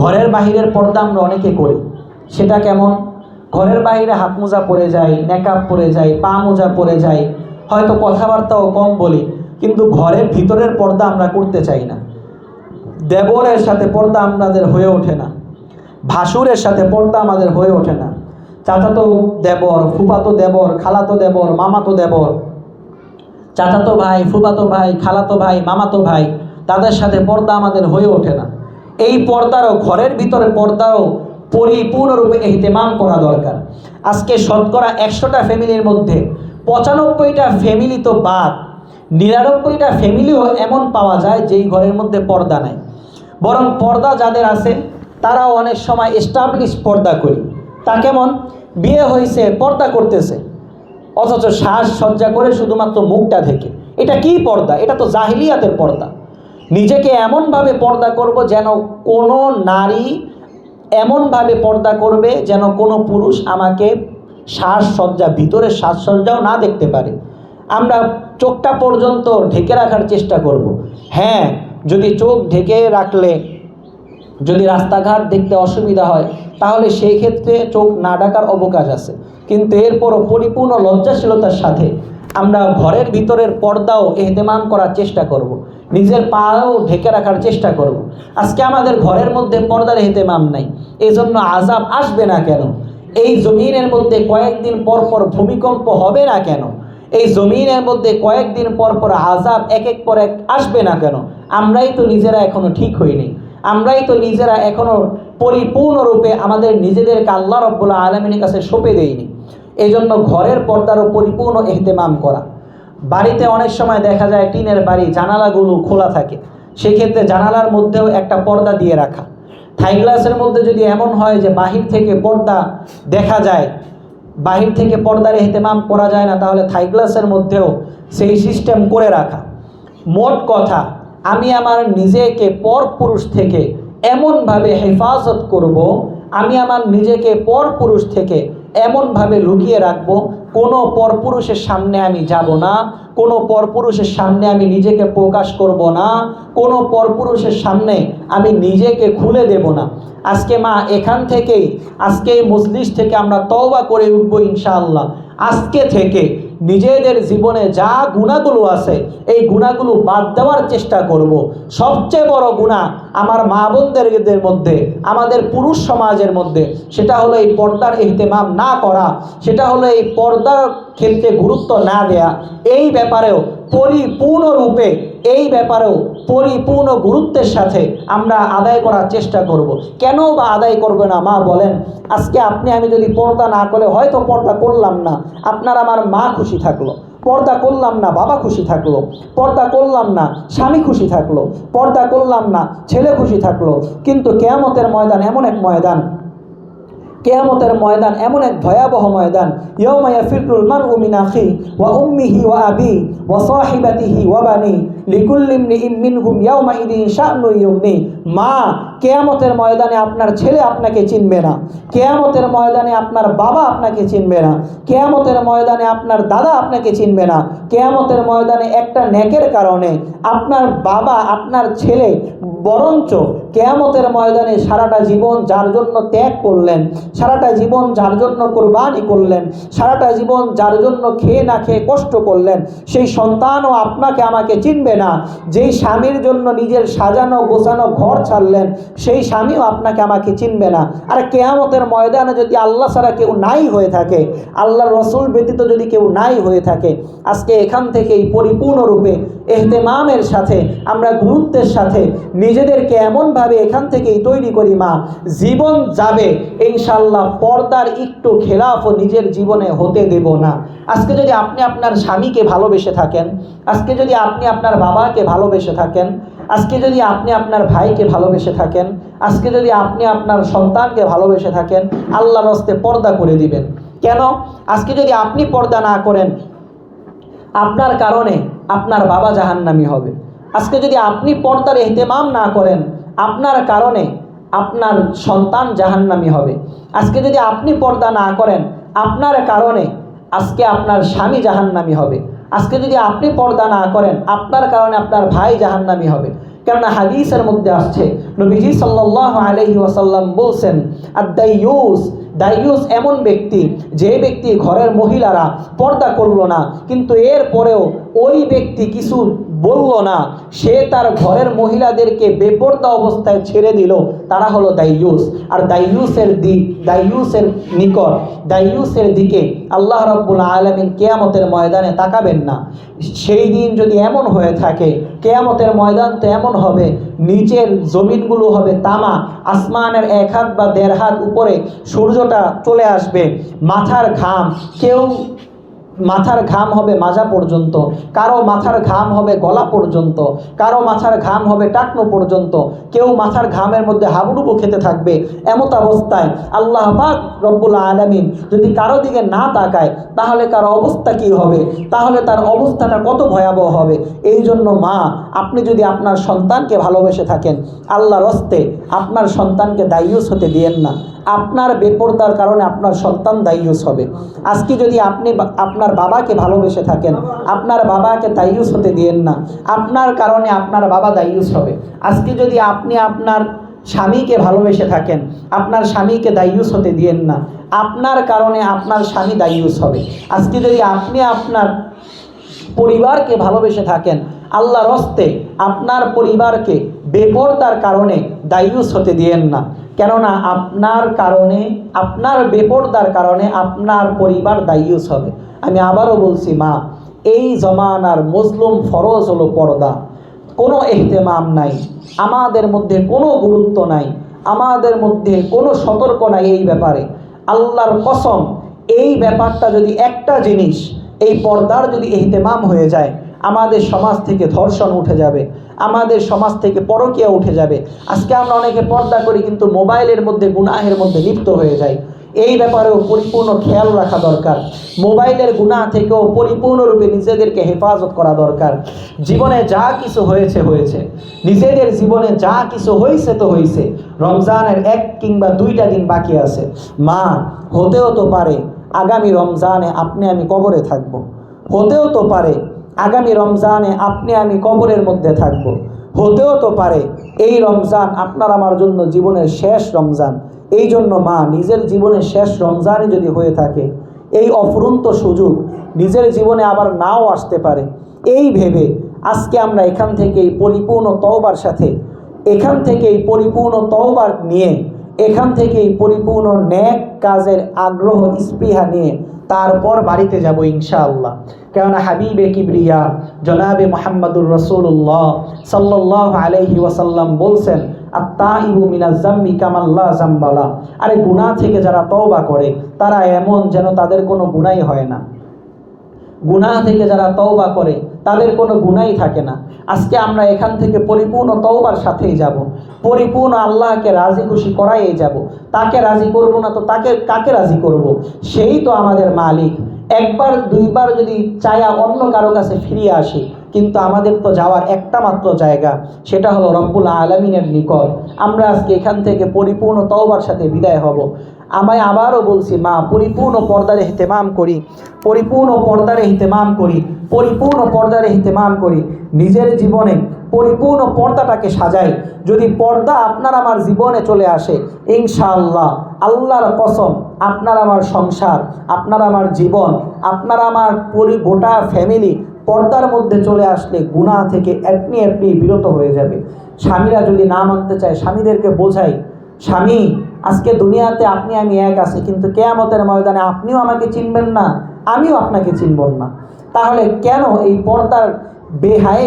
C: ঘরের বাহিরের পর্দা আমরা অনেকে করি। সেটা কেমন? ঘরের বাইরে হাত মোজা পরে যাই, নেকাব পরে যাই, পা মোজা পরে যাই, হয়তো কথাবার্তাও কম বলি, কিন্তু ঘরের ভিতরের পর্দা আমরা করতে চাই না। দেবরের সাথে পর্দা আমাদের হয়ে ওঠে না, ভাসুরের সাথে পর্দা আমাদের হয়ে ওঠে না। চাচাতো দেবর, ফুফাতো দেবর, খালাতো দেবর, মামাতো দেবর, চাচাতো ভাই, ফুফাতো ভাই, খালাতো ভাই, মামাতো ভাই, তাদের সাথে পর্দা আমাদের হয়ে ওঠে না। এই পর্দারও, ঘরের ভিতরে পর্দারও পরিপূর্ণরূপে ইহতেমাম করা দরকার। আজকে শতকরা 100টা ফ্যামিলির মধ্যে 95টা ফ্যামিলি তো বাদ, 99টা ফ্যামিলিও এমন পাওয়া যায় যেই ঘরের মধ্যে পর্দা নাই। বরং পর্দা যাদের আছে তারাও অনেক সময় এস্টাবলিশ পর্দা করি। তা কেমন? বিয়ে হয়েছে, পর্দা করতেছে, অথচ সাজসজ্জা করে শুধুমাত্র মুখটা ঢেকে। এটা কি পর্দা? এটা তো জাহিলিয়াতের পর্দা। নিজেকে এমনভাবে পর্দা করব যেন কোনো নারী, এমনভাবে পর্দা করবে যেন কোনো পুরুষ আমাকে সাজসজ্জা, ভিতরের সাজসজ্জাও না দেখতে পারে। আমরা চোখটা পর্যন্ত ঢেকে রাখার চেষ্টা করব। হ্যাঁ, যদি চোখ ঢেকে রাখলে যদি রাস্তাঘাট দেখতে অসুবিধা হয়, তাহলে সেই ক্ষেত্রে চোখ না ঢাকার অবকাশ আছে। কিন্তু এরপরও পরিপূর্ণ লজ্জাশীলতার সাথে আমরা ঘরের ভিতরের পর্দাও ইহতেমাম করার চেষ্টা করব, নিজের পাও ঢেকে রাখার চেষ্টা করব। আজকে আমাদের ঘরের মধ্যে পর্দার ইহতেমাম নাই, এই জন্য আযাব আসবে না কেন? এই জমিনের মধ্যে কয়েকদিন পর পর ভূমিকম্প হবে না কেন? এই জমিনের মধ্যে কয়েকদিন পর পর আযাব এক এক পর এক আসবে না কেন? আমরাই তো নিজেরা এখনো ঠিক হইনি, আমরাই তো নিজেরা এখনো পরিপূর্ণরূপে আমাদের নিজেদেরকে আল্লাহ রাব্বুল আলামিনের কাছে সঁপে দেইনি। এই জন্য ঘরের পর্দারও পরিপূর্ণ ইহতেমাম করা। বাড়িতে অনেক সময় দেখা যায় টিনের বাড়ি, জানালাগুলো খোলা থাকে, সেক্ষেত্রে জানালার মধ্যেও একটা পর্দা দিয়ে রাখা। থাই গ্লাসের মধ্যে যদি এমন হয় যে বাহির থেকে পর্দা দেখা যায়, বাহির থেকে পর্দার ইহতেমাম করা যায় না, তাহলে থাই গ্লাসের মধ্যেও সেই সিস্টেম করে রাখা। মোট কথা, আমি আমার নিজেকে পরপুরুষ থেকে এমনভাবে হেফাজত করব, আমি আমার নিজেকে পরপুরুষ থেকে এমনভাবে লুকিয়ে রাখবো, কোনো পরপুরুষের সামনে আমি যাব না, কোনো পরপুরুষের সামনে আমি নিজেকে প্রকাশ করব না, কোনো পরপুরুষের সামনে আমি নিজেকে খুলে দেব না। আজকে মা এখান থেকেই, আজকে এই মজলিস থেকে আমরা তওবা করে উঠবো ইনশাআল্লাহ। আজকে থেকে নিজেদের জীবনে যা গুনাহগুলো আছে এই গুনাহগুলো বাদ দেওয়ার চেষ্টা করব। সবচেয়ে বড় গুনাহ আমার মা বোনদের মধ্যে, আমাদের পুরুষ সমাজের মধ্যে, সেটা হলো এই পর্দার ইহতেমাম না করা, সেটা হলো এই পর্দার ক্ষেত্রে গুরুত্ব না দেয়া। এই ব্যাপারেও পরিপূর্ণরূপে, এই ব্যাপারেও পরিপূর্ণ গুরুত্বের সাথে আমরা আদায় করার চেষ্টা করব। কেন বা আদায় করবে না মা বলেন? আজকে আপনি আমি যদি পর্দা না করে, হয়তো পর্দা করলাম না, আপনার আমার মা খুশি থাকলো, পর্দা করলাম না বাবা খুশি থাকলো, পর্দা করলাম না স্বামী খুশি থাকলো, পর্দা করলাম না ছেলে খুশি থাকলো। কিন্তু কিয়ামতের ময়দান এমন এক ময়দান, কিয়ামতের ময়দান এমন এক ভয়াবহ ময়দান, ইয়াউমা ইয়াফিরুল মারউ মিন আখি ওয়া উম্মিহি ওয়া আবি ওয়া সাহিবাতিহি ওয়া বানি লিকুল্লি ইমরিইম মিনহুম ইয়াউমা ইদিন শা'নুন ইউগনি। মা, কিয়ামতের ময়দানে আপনার ছেলে আপনাকে চিনবে না, কিয়ামতের ময়দানে আপনার বাবা আপনাকে চিনবে না, কিয়ামতের ময়দানে আপনার দাদা আপনাকে চিনবে না। কিয়ামতের ময়দানে একটা নেকের কারণে আপনার বাবা, আপনার ছেলে, বরঞ্চ কিয়ামতের ময়দানে সারাটা জীবন যার জন্য ত্যাগ করলেন, সারাটা জীবন যার জন্য কোরবানি করলেন, সারাটা জীবন যার জন্য খেয়ে না খেয়ে কষ্ট করলেন, সেই সন্তানও আপনাকে আমাকে চিনবে না। যেই স্বামীর জন্য নিজের সাজানো গোছানো ঘর ছাড়লেন, সেই স্বামীও আপনাকে আমাকে চিনবে না। আর কিয়ামতের ময়দানে যদি আল্লাহ ছাড়া কেউ নাই হয়ে থাকে, আল্লাহর রসুল ব্যতীত যদি কেউ নাই হয়ে থাকে, আজকে এখান থেকেই পরিপূর্ণরূপে ইহতেমামের সাথে, আমরা গুরুত্বের সাথে নিজেদেরকে এমনভাবে এখান থেকেই তৈরি করি মা, জীবন যাবে ইনশাআল্লাহ পর্দার একটু খেলাফও নিজের জীবনে হতে দেব না। আজকে যদি আপনি আপনার স্বামীকে ভালোবেসে থাকেন, আজকে যদি আপনি আপনার বাবাকে ভালোবেসে থাকেন, আজকে যদি আপনি আপনার ভাইকে ভালোবেসে থাকেন, আজকে যদি আপনি আপনার সন্তানকে ভালোবেসে থাকেন, আল্লাহর হস্তে পর্দা করে দিবেন। কেন? আজকে যদি আপনি পর্দা না করেন, আপনার কারণে আপনার বাবা জাহান্নামী হবে। আজকে যদি আপনি পর্দার ইহতেমাম না করেন, আপনার কারণে আপনার সন্তান জাহান্নামী হবে। আজকে যদি আপনি পর্দা না করেন, আপনার কারণে আজকে আপনার স্বামী জাহান্নামী হবে। আজকে যদি আপনি পর্দা না করেন, আপনার কারণে আপনার ভাই জাহান্নামী হবে। কেননা হাদিসের মধ্যে আসছে, নবীজি সাল্লাল্লাহু আলাইহি ওয়াসাল্লাম বলছেন, আদ-দাইয়ুস, দাইয়ুস এমন ব্যক্তি যে ব্যক্তি ঘরের মহিলারা পর্দা করলো না, কিন্তু এর পরেও ওই ব্যক্তি কিছু বলল না, সে তার ঘরের মহিলাদেরকে বেপর্দা অবস্থায় ছেড়ে দিল, তারা হলো দাইয়ুস। আর দাইয়ুসের নিকট, দাইয়ুসের দিকে আল্লাহ রাব্বুল আলামিন কিয়ামতের ময়দানে তাকাবেন না। সেই দিন যদি এমন হয়ে থাকে, কিয়ামতের ময়দান তো এমন হবে, নিচের জমিনগুলো হবে তামা, আসমানের 1 হাত বা 1.5 হাত উপরে সূর্যটা চলে আসবে, মাথার ঘাম হবে মাজা পর্যন্ত, কারো মাথার ঘাম হবে গলা পর্যন্ত, কারো মাথার ঘাম হবে টাকনো পর্যন্ত, কেউ মাথার ঘামের মধ্যে হাবুডুবু খেতে থাকবে। এমত অবস্থায় আল্লাহ পাক রব্বুল আলামিন যদি কারো দিকে না তাকায়, তাহলে কার অবস্থা কি হবে? তাহলে তার অবস্থাটা কত ভয়াবহ হবে। এই জন্য মা, আপনি যদি আপনার সন্তানকে ভালোবেসে থাকেন, আল্লাহর হস্তে আপনার সন্তানকে দাইয়ুস হতে দিয়েন না। আপনার বেপরদার কারণে আপনার সন্তান দাইয়ুস হবে। আজকে যদি আপনি আপনার বাবাকে ভালোবেসে থাকেন, আপনার বাবাকে দাইয়ুস হতে দিয়েন না। আপনার কারণে আপনার বাবা দাইয়ুস হবে। আজকে যদি আপনি আপনার স্বামীকে ভালোবেসে থাকেন, আপনার স্বামীকে দাইয়ুস হতে দিয়েন না। আপনার কারণে আপনার স্বামী দাইয়ুস হবে। আজকে যদি আপনি আপনার পরিবারকে ভালোবেসে থাকেন, আল্লাহর হস্তে আপনার পরিবারকে বেপরদার কারণে দাইয়ুস হতে দিয়েন না। কেননা আপনার কারণে, আপনার বেপরদার কারণে আপনার পরিবার দাইয়ুস হবে। আমি আবারও বলছি মা, এই জমানার মজলুম ফরজ হলো পর্দা। কোনো ইহতেমাম নাই, আমাদের মধ্যে কোনো গুরুত্ব নাই, আমাদের মধ্যে কোনো সতর্ক নাই এই ব্যাপারে। আল্লাহর কসম, এই ব্যাপারটা যদি একটা জিনিস, এই পর্দার যদি ইহতেমাম হয়ে যায়, আমাদের সমাজ থেকে ধর্ষণ উঠে যাবে, আমাদের সমাজ থেকে পরকীয়া উঠে যাবে। আজকে আমরা অনেকে পর্দা করি, কিন্তু মোবাইলের মধ্যে গুনাহের মধ্যে লিপ্ত হয়ে যাই। এই ব্যাপারেও পরিপূর্ণ খেয়াল রাখা দরকার। মোবাইলের গুনাহ থেকেও পরিপূর্ণরূপে নিজেদেরকে হেফাজত করা দরকার। জীবনে যা কিছু হয়েছে হয়েছে, নিজেদের জীবনে যা কিছু হয়েছে তো হয়েছে। রমজানের 1 কিংবা 2টা দিন বাকি আছে। মা, হতেও তো পারে আগামী রমজানে আপনি আমি কবরে থাকব, হতেও তো পারে আগামী রমজানে আপনি আমি কবরের মধ্যে থাকব, হতেও তো পারে এই রমজান আপনার আমার জন্য জীবনের শেষ রমজান। এই জন্য মা, নিজের জীবনের শেষ রমজানই যদি হয়ে থাকে, এই অফুরন্ত সুযোগ নিজের জীবনে আবার নাও আসতে পারে, এই ভেবে আজকে আমরা এখান থেকেই পরিপূর্ণ তওবার সাথে, এখান থেকেই পরিপূর্ণ তওবার নিয়ে, এখান থেকেই পরিপূর্ণ নেক কাজের আগ্রহ স্পৃহা নিয়ে তারপর বাড়িতে যাব ইনশাআল্লাহ। কেননা হাবিবে কিবরিয়া জনাবে মুহাম্মদুর রাসূলুল্লাহ সাল্লাল্লাহু আলাইহি ওয়াসাল্লাম বলছেন, আত-তাইবু মিনাজ যামবি কামাল্লা যামবালা। আরে গুনাহ থেকে যারা তওবা করে, তারা এমন যেন তাদের কোনো গুনাহই হয় না। গুনাহ থেকে যারা তওবা করে, তাদের কোনো গুনাহই থাকে না। আজকে আমরা এখান থেকে পরিপূর্ণ তওবার সাথেই যাব, পরিপূর্ণ আল্লাহকে রাজি খুশি করাই যাব। তাকে রাজি করব না তো কাকে রাজি করব? সেই তো আমাদের মালিক। 1বার 2বার যদি চায়া অন্য কারো কাছে ফিরিয়ে আসি, কিন্তু আমাদের তো যাওয়ার একটা মাত্র জায়গা, সেটা হলো রব্বুল আলামিনের নিকট। আমরা আজকে এখান থেকে পরিপূর্ণ তওবার সাথে বিদায় হব। আমি আবারও বলছি মা, পরিপূর্ণ পর্দার ইহতেমাম করি, পরিপূর্ণ পর্দার ইহতেমাম করি, পরিপূর্ণ পর্দার ইহতেমাম করি। নিজের জীবনে পরিপূর্ণ পর্দাটাকে সাজাই। যদি পর্দা আপনার আমার জীবনে চলে আসে, ইনশাআল্লাহ আল্লাহর কসম, আপনার আমার সংসার, আপনার আমার জীবন, আপনার আমার গোটা ফ্যামিলি পর্দার মধ্যে চলে আসলে গুনাহ থেকে আপনি আপনি বিরত হয়ে যাবে। স্বামীরা যদি না মানতে চায়, স্বামীদেরকে বোঝাই, স্বামী আজকে দুনিয়াতে আপনি আমি এক আছি, কিন্তু কিয়ামতের ময়দানে আপনিও আমাকে চিনবেন না, আমিও আপনাকে চিনব না। তাহলে কেন এই পর্দার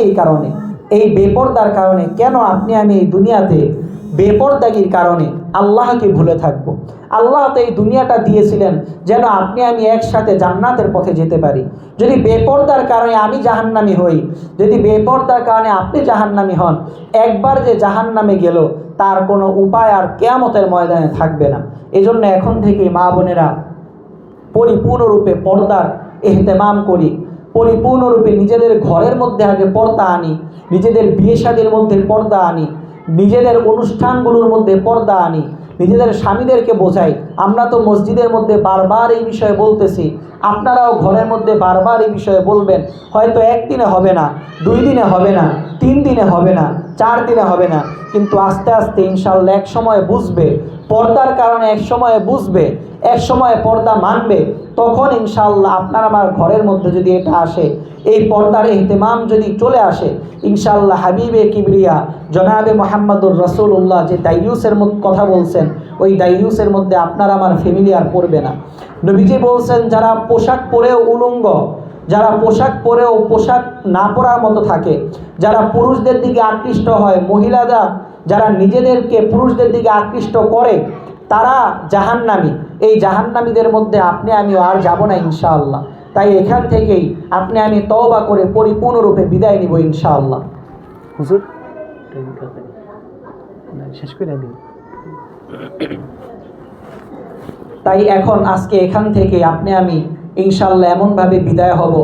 C: এই কারণে, এই বেপর্দার কারণে কেন আপনি আমি এই দুনিয়াতে বেপর্দাগির কারণে আল্লাহকে ভুলে থাকব? আল্লাহ তো এই দুনিয়াটা দিয়েছিলেন যেন আপনি আমি একসাথে জান্নাতের পথে যেতে পারি। যদি বেপর্দার কারণে আমি জাহান্নামী হই, যদি বেপর্দার কারণে আপনি জাহান্নামী হন, একবার যে জাহান্নামে গেল তার কোনো উপায় আর কিয়ামতের ময়দানে থাকবে না। এজন্য এখন থেকে মা বোনেরা পরিপূর্ণরূপে পর্দার এহতেমাম করি, পরিপূর্ণরূপে নিজেদের ঘরের মধ্যে আগে পর্দা আনি, নিজেদের বিয়ে শাদীর মধ্যে পর্দা আনি, নিজেদের অনুষ্ঠানগুলোর মধ্যে পর্দা আনি, নিজেদের স্বামীদেরকে বোঝাই। আমরা তো মসজিদের মধ্যে বারবার এই বিষয়ে বলতেছি, আপনারাও ঘরের মধ্যে বারবার এই বিষয়ে বলবেন। হয়তো একদিনে হবে না, 2 দিনে হবে না, 3 দিনে হবে না, 4 দিনে হবে না, কিন্তু আস্তে আস্তে ইনশাআল্লাহ এক সময় বুঝবে, পর্দার কারণে এক সময় বুঝবে, এক সময় পর্দা মানবে। তখন ইনশাআল্লাহ আপনার আমার ঘরের মধ্যে যদি এটা আসে, এই পর্দার ইহতেমাম যদি চলে আসে, ইনশাআল্লাহ হাবিবে কিবরিয়া জনাবে মোহাম্মদুর রাসূলুল্লাহ যে দাইয়ুসের কথা বলছেন, ওই দাইয়ুসের মধ্যে আপনার আমার ফ্যামিলি আর পড়বে না। নবীজি বলছেন, যারা পোশাক পরেও উলঙ্গ, যারা পোশাক পরেও পোশাক না পরার মতো থাকে, যারা পুরুষদের দিকে আকৃষ্ট হয়, মহিলারা যারা নিজেদেরকে পুরুষদের দিকে আকৃষ্ট করে, তারা জাহান্নামী। এই জাহান্নামীদের মধ্যে আপনি আমি আর যাব না ইনশাআল্লাহ। তাই এখান থেকেই আপনি আমি তওবা করে পরিপূর্ণরূপে বিদায় নিব ইনশাআল্লাহ।
B: হুজুর শেষ করে দিন।
C: তাই এখন আজকে এখান থেকে আপনি আমি ইনশাআল্লাহ এমনভাবে বিদায় হব,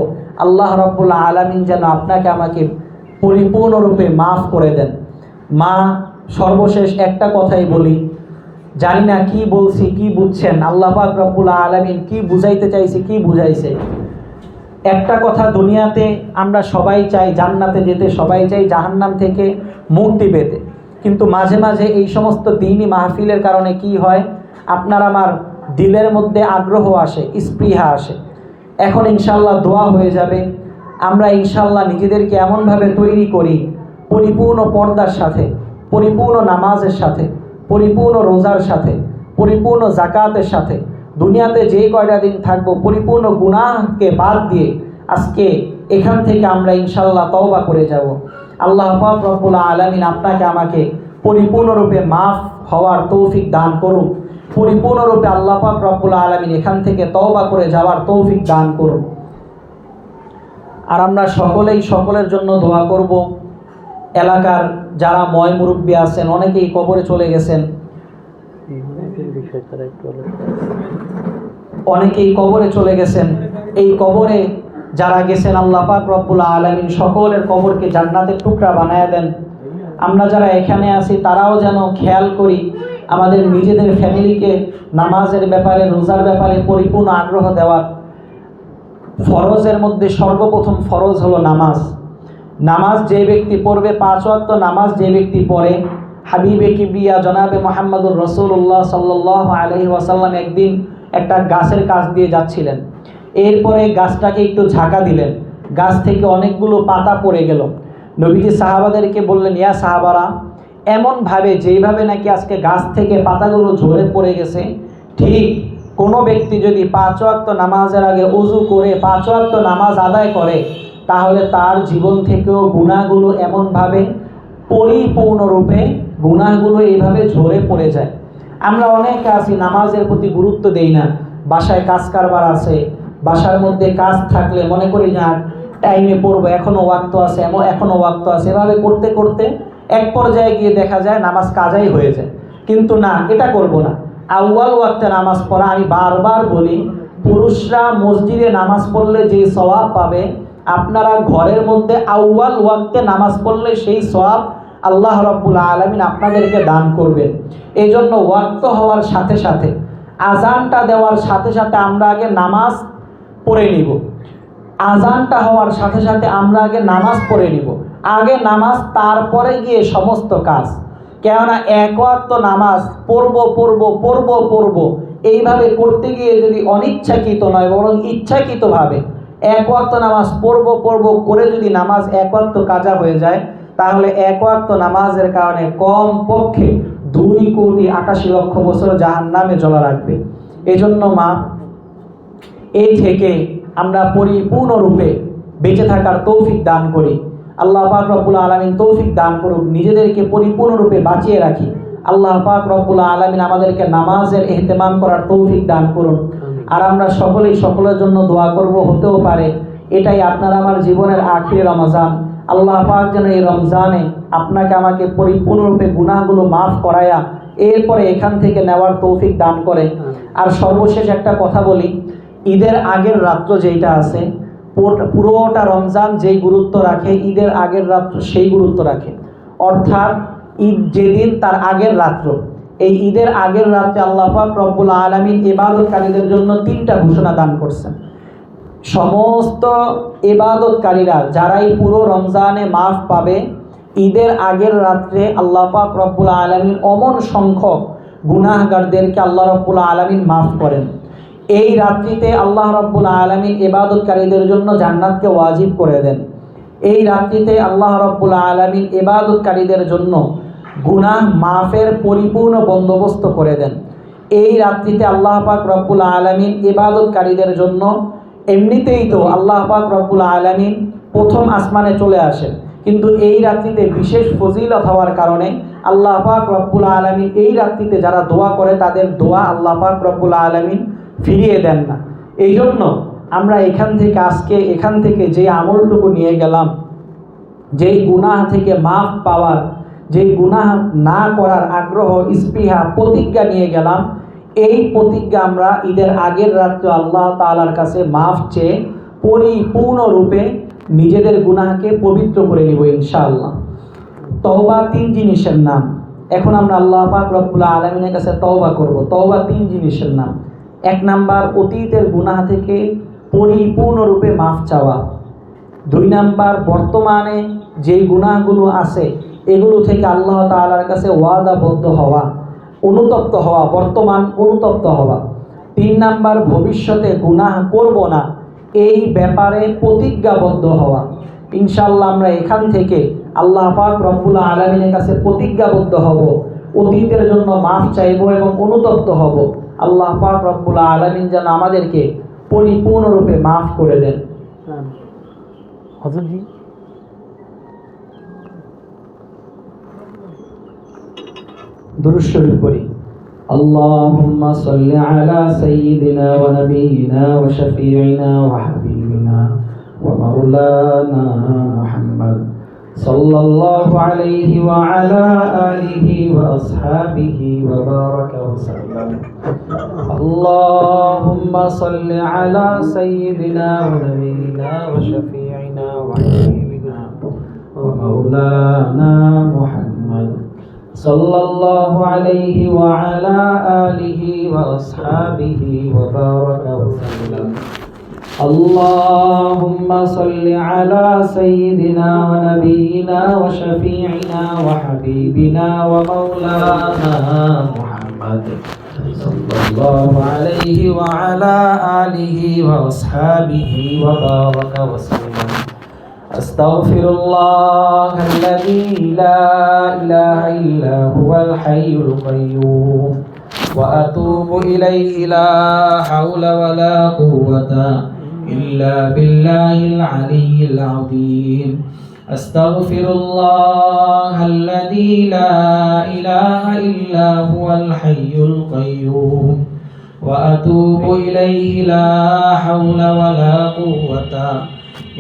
C: আল্লাহ রাব্বুল আলামিন যেন আপনাকে আমাকে পরিপূর্ণরূপে মাফ করে দেন। মা, সর্বশেষ একটা কথাই বলি, জানি না কি বলছি, কি বুঝছেন, আল্লাহ পাক রব্বুল আলামিন কি বুঝাইতে চাইছে, কি বুঝাইছে। একটা কথা, দুনিয়াতে আমরা সবাই চাই জান্নাতে যেতে, সবাই চাই জাহান্নাম থেকে মুক্তি পেতে, কিন্তু মাঝে মাঝে এই সমস্ত দ্বীনি মাহফিলের কারণে কি হয়, আপনার আমার দিলের মধ্যে আগ্রহ আসে, স্পৃহা আসে। এখন ইনশাআল্লাহ দোয়া হয়ে যাবে, আমরা ইনশাআল্লাহ নিজেদেরকে এমনভাবে তৈরি করি, পরিপূর্ণ পর্দার সাথে, পরিপূর্ণ নামাজের সাথে, পরিপূর্ণ রোজার সাথে, পরিপূর্ণ জাকাতের সাথে দুনিয়াতে যে কয়টা দিন থাকবো, পরিপূর্ণ গুনাহকে বাদ দিয়ে আজকে এখান থেকে আমরা ইনশাআল্লাহ তওবা করে যাব। আল্লাহ পাক রব্বুল আলামিন আপনাকে আমাকে পরিপূর্ণরূপে মাফ হওয়ার তৌফিক দান করুন, পরিপূর্ণরূপে আল্লাহ পাক রব্বুল আলামিন এখান থেকে তওবা করে যাওয়ার তৌফিক দান করুন। আর আমরা সকলেই সকলের জন্য দোয়া করব। এলাকার যারা ময় মুরব্বী আছেন, অনেকেই কবরে চলে গেছেন, অনেকেই কবরে চলে গেছেন। এই কবরে যারা গেছেন, আল্লাহ পাক রব্বুল আলামিন সকলের কবরকে জান্নাতের টুকরা বানায় দেন। আমরা যারা এখানে আছি তারাও যেন খেয়াল করি আমাদের নিজেদের ফ্যামিলিকে নামাজের ব্যাপারে, রোজার ব্যাপারে পরিপূর্ণ আগ্রহ দেওয়ার। ফরজের মধ্যে সর্বপ্রথম ফরজ হলো নামাজ। নামাজ যে ব্যক্তি পড়বে, 5 ওয়াক্ত নামাজ যে ব্যক্তি পড়ে, হাবিবে কিবরিয়া জনাবে মোহাম্মদুর রাসূলুল্লাহ সাল্লাল্লাহু আলাইহি ওয়াসাল্লাম একদিন একটা গাছের কাছ দিয়ে যাচ্ছিলেন, এরপরে গাছটাকে একটু ঝাঁকা দিলেন, গাছ থেকে অনেকগুলো পাতা পড়ে গেল। নবীজি সাহাবাদেরকে বললেন, ইয়া সাহাবারা, এমনভাবে যেইভাবে নাকি আজকে গাছ থেকে পাতাগুলো ঝরে পড়ে গেছে, ঠিক কোনো ব্যক্তি যদি 5 ওয়াক্ত নামাজের আগে ওযু করে 5 ওয়াক্ত নামাজ আদায় করে, তাহলে তার জীবন থেকেও গুনাহগুলো এমনভাবে পরিপূর্ণরূপে গুনাহগুলো এইভাবে ঝরে পড়ে যায়। আমরা অনেকে আছি নামাজের প্রতি গুরুত্ব দেই না, বাসায় কাজ কারবার আছে, বাসার মধ্যে কাজ থাকলে মনে করি না টাইমে পড়বো, এখনও ওয়াক্ত আছে, এখনও ওয়াক্ত আছে, এভাবে করতে করতে এক পর্যায়ে গিয়ে দেখা যায় নামাজ কাজাই হয়ে যায়। কিন্তু না, এটা করব না। আউয়াল ওয়াক্তে নামাজ পড়া, আমি বারবার বলি, পুরুষরা মসজিদে নামাজ পড়লে যে সওয়াব পাবে, আপনারা ঘরের মধ্যে আউয়াল ওয়াক্তে নামাজ পড়লে সেই সওয়াব আল্লাহ রাব্বুল আলামিন আপনাদেরকে দান করবেন। এই জন্য ওয়াক্ত হওয়ার সাথে সাথে, আজানটা দেওয়ার সাথে সাথে আমরা আগে নামাজ পড়ে নিব। আজানটা হওয়ার সাথে সাথে আমরা আগে নামাজ পড়ে নিব, আগে নামাজ, তারপরে গিয়ে সমস্ত কাজ। কেননা এক ওয়াক্ত নামাজ পড়ব এইভাবে করতে গিয়ে যদি অনিচ্ছাকৃত নয় বরং ইচ্ছাকৃতভাবে এক ওয়াক্ত নামাজ পড়ব করে যদি নামাজ এক ওয়াক্ত কাজা হয়ে যায়, তাহলে এক ওয়াক্ত নামাজের কারণে কম পক্ষে 2,88,00,000 বছর জাহান্নামে জ্বলা রাখবে। এজন্য মা, এই থেকে আমরা পরিপূর্ণরূপে বেঁচে থাকার তৌফিক দান করি। আল্লাহ পাক রব্বুল আলামিন তৌফিক দান করুক, নিজেদেরকে পরিপূর্ণরূপে বাঁচিয়ে রাখি। আল্লাহ পাক রব্বুল আলামিন আমাদেরকে নামাজের ইহতিমাম করার তৌফিক দান করুন। আর আমরা সকলেই সকলের জন্য দোয়া করব, হতেও পারে এটাই আপনার আমার জীবনের আখির রমজান। আল্লাহ পাক যেন এই রমজানে আপনাকে আমাকে পরিপূর্ণরূপে গুনাহগুলো মাফ করায়া এরপরে এখান থেকে নেওয়ার তৌফিক দান করে। আর সর্বশেষ একটা কথা বলি, ঈদের আগের রাত্র যেটা আছে, পুরোটা রমজান যেই গুরুত্ব রাখে, ঈদের আগের রাত্র সেই গুরুত্ব রাখে। অর্থাৎ ঈদ যেদিন তার আগের রাত্র, এই ঈদের আগের রাত্রে আল্লাহ পাক রব্বুল আলামিন ইবাদতকারীদের জন্য 3টা ঘোষণা দান করছেন। সমস্ত ইবাদতকারীরা যারাই পুরো রমজানে মাফ পাবে, ঈদের আগের রাত্রে আল্লাহ পাক রব্বুল আলামিন অমন সংখ্যক গুনাহগারদেরকে আল্লাহ রব্বুল আলামিন মাফ করেন। এই রাত্রিতে আল্লাহ রব্বুল আলামিন ইবাদতকারীদের জন্য জান্নাতকে ওয়াজিব করে দেন। এই রাত্রিতে আল্লাহ রব্বুল আলামিন ইবাদতকারীদের জন্য গুনাহ মাফের পরিপূর্ণ বন্দোবস্ত করে দেন। এই রাত্রিতে আল্লাহ পাক রব্বুল আলামিন ইবাদতকারীদের জন্য, এমনিতেই তো আল্লাহ পাক রব্বুল আলামিন প্রথম আসমানে চলে আসেন, কিন্তু এই রাত্রিতে বিশেষ ফজিলত হওয়ার কারণে আল্লাহ পাক রব্বুল আলামিন এই রাত্রিতে যারা দোয়া করে তাদের দোয়া আল্লাহ পাক রব্বুল আলামিন ফিরিয়ে দেন না। এই জন্য আমরা এখান থেকে যে আমলটুকু নিয়ে গেলাম, যেই গুনাহ থেকে মাফ পাওয়ার, যেই গুনাহ না করার আগ্রহ, স্পৃহা, প্রতিজ্ঞা নিয়ে গেলাম, এই প্রতিজ্ঞা আমরা ঈদের আগের রাত্রে আল্লাহ তাআলার কাছে মাফ চেয়ে পরিপূর্ণরূপে নিজেদের গুনাহকে পবিত্র করে নিব ইনশাআল্লাহ। তওবা 3 জিনিসের নাম। এখন আমরা আল্লাহ পাক রব্বুল আলামিনের কাছে তওবা করব। তওবা 3 জিনিসের নাম। 1 নাম্বার, অতীতের গুনাহ থেকে পরিপূর্ণরূপে মাফ চাওয়া। 2 নাম্বার, বর্তমানে যেই গুনাহগুলো আছে এগুলো থেকে আল্লাহ তাআলার কাছে ওয়াদাবদ্ধ হওয়া, অনুতপ্ত হওয়া, বর্তমান অনুতপ্ত হওয়া। 3 নাম্বার, ভবিষ্যতে গুনাহ করব না এই ব্যাপারে প্রতিজ্ঞাবদ্ধ হওয়া। ইনশাআল্লাহ আমরা এখান থেকে আল্লাহ পাক রব্বুল আলামিনের কাছে প্রতিজ্ঞাবদ্ধ হব, অতীতের জন্য মাফ চাইব এবং অনুতপ্ত হব। আল্লাহ পাক রব্বুল আলামিন যেন আমাদেরকে পরিপূর্ণরূপে মাফ করে দেন।
B: হযরত জি,
C: দুরূদ শরীফ পড়ি। আল্লাহুম্মা সাল্লি আলা সাইয়্যিদিনা ওয়া নাবিয়িনা ওয়া শাফিঈনা ওয়া হাবিবিনা ওয়া মাওলানা মুহাম্মদ সাল্লাল্লাহু আলাইহি ওয়া আলা আলিহি ওয়া আসহাবিহি ওয়া বারাকা ওয়া সাল্লাম। আল্লাহুম্মা সাল্লি আলা সাইয়্যিদিনা ওয়া নাবিয়িনা ওয়া শাফিঈনা ওয়া হাবিবিনা ওয়া মাওলানা মুহাম্মদ সাল্লাল্লাহু আলাইহি ওয়া আলা আলিহি ওয়া আসহাবিহি ওয়া বারাকা ওয়া সাল্লাম। আল্লাহুম্মা সাল্লি আলা সাইয়্যিদিনা ওয়া নাবিয়িনা ওয়া শাফিঈনা ওয়া হাবিবিনা ওয়া মাওলানা মুহাম্মদ সাল্লাল্লাহু আলাইহি ওয়া আলা আলিহি ওয়া আসহাবিহি ওয়া বারাকা ওয়া সাল্লাম। আস্তাগফিরুল্লাহ আল্লাযী লা ইলাহা ইল্লা হুয়াল হাইয়ুল কাইয়্যুম ওয়া আতুবু ইলাইহি লা হাওলা ওয়া লা কুওয়াতা ইল্লা বিল্লাহিল আলিয়্যিল আযীম। আস্তাগফিরুল্লাহ আল্লাযী লা ইলাহা ইল্লা হুয়াল হাইয়ুল কাইয়্যুম ওয়া আতুবু ইলাইহি লা হাওলা ওয়া লা কুওয়াতা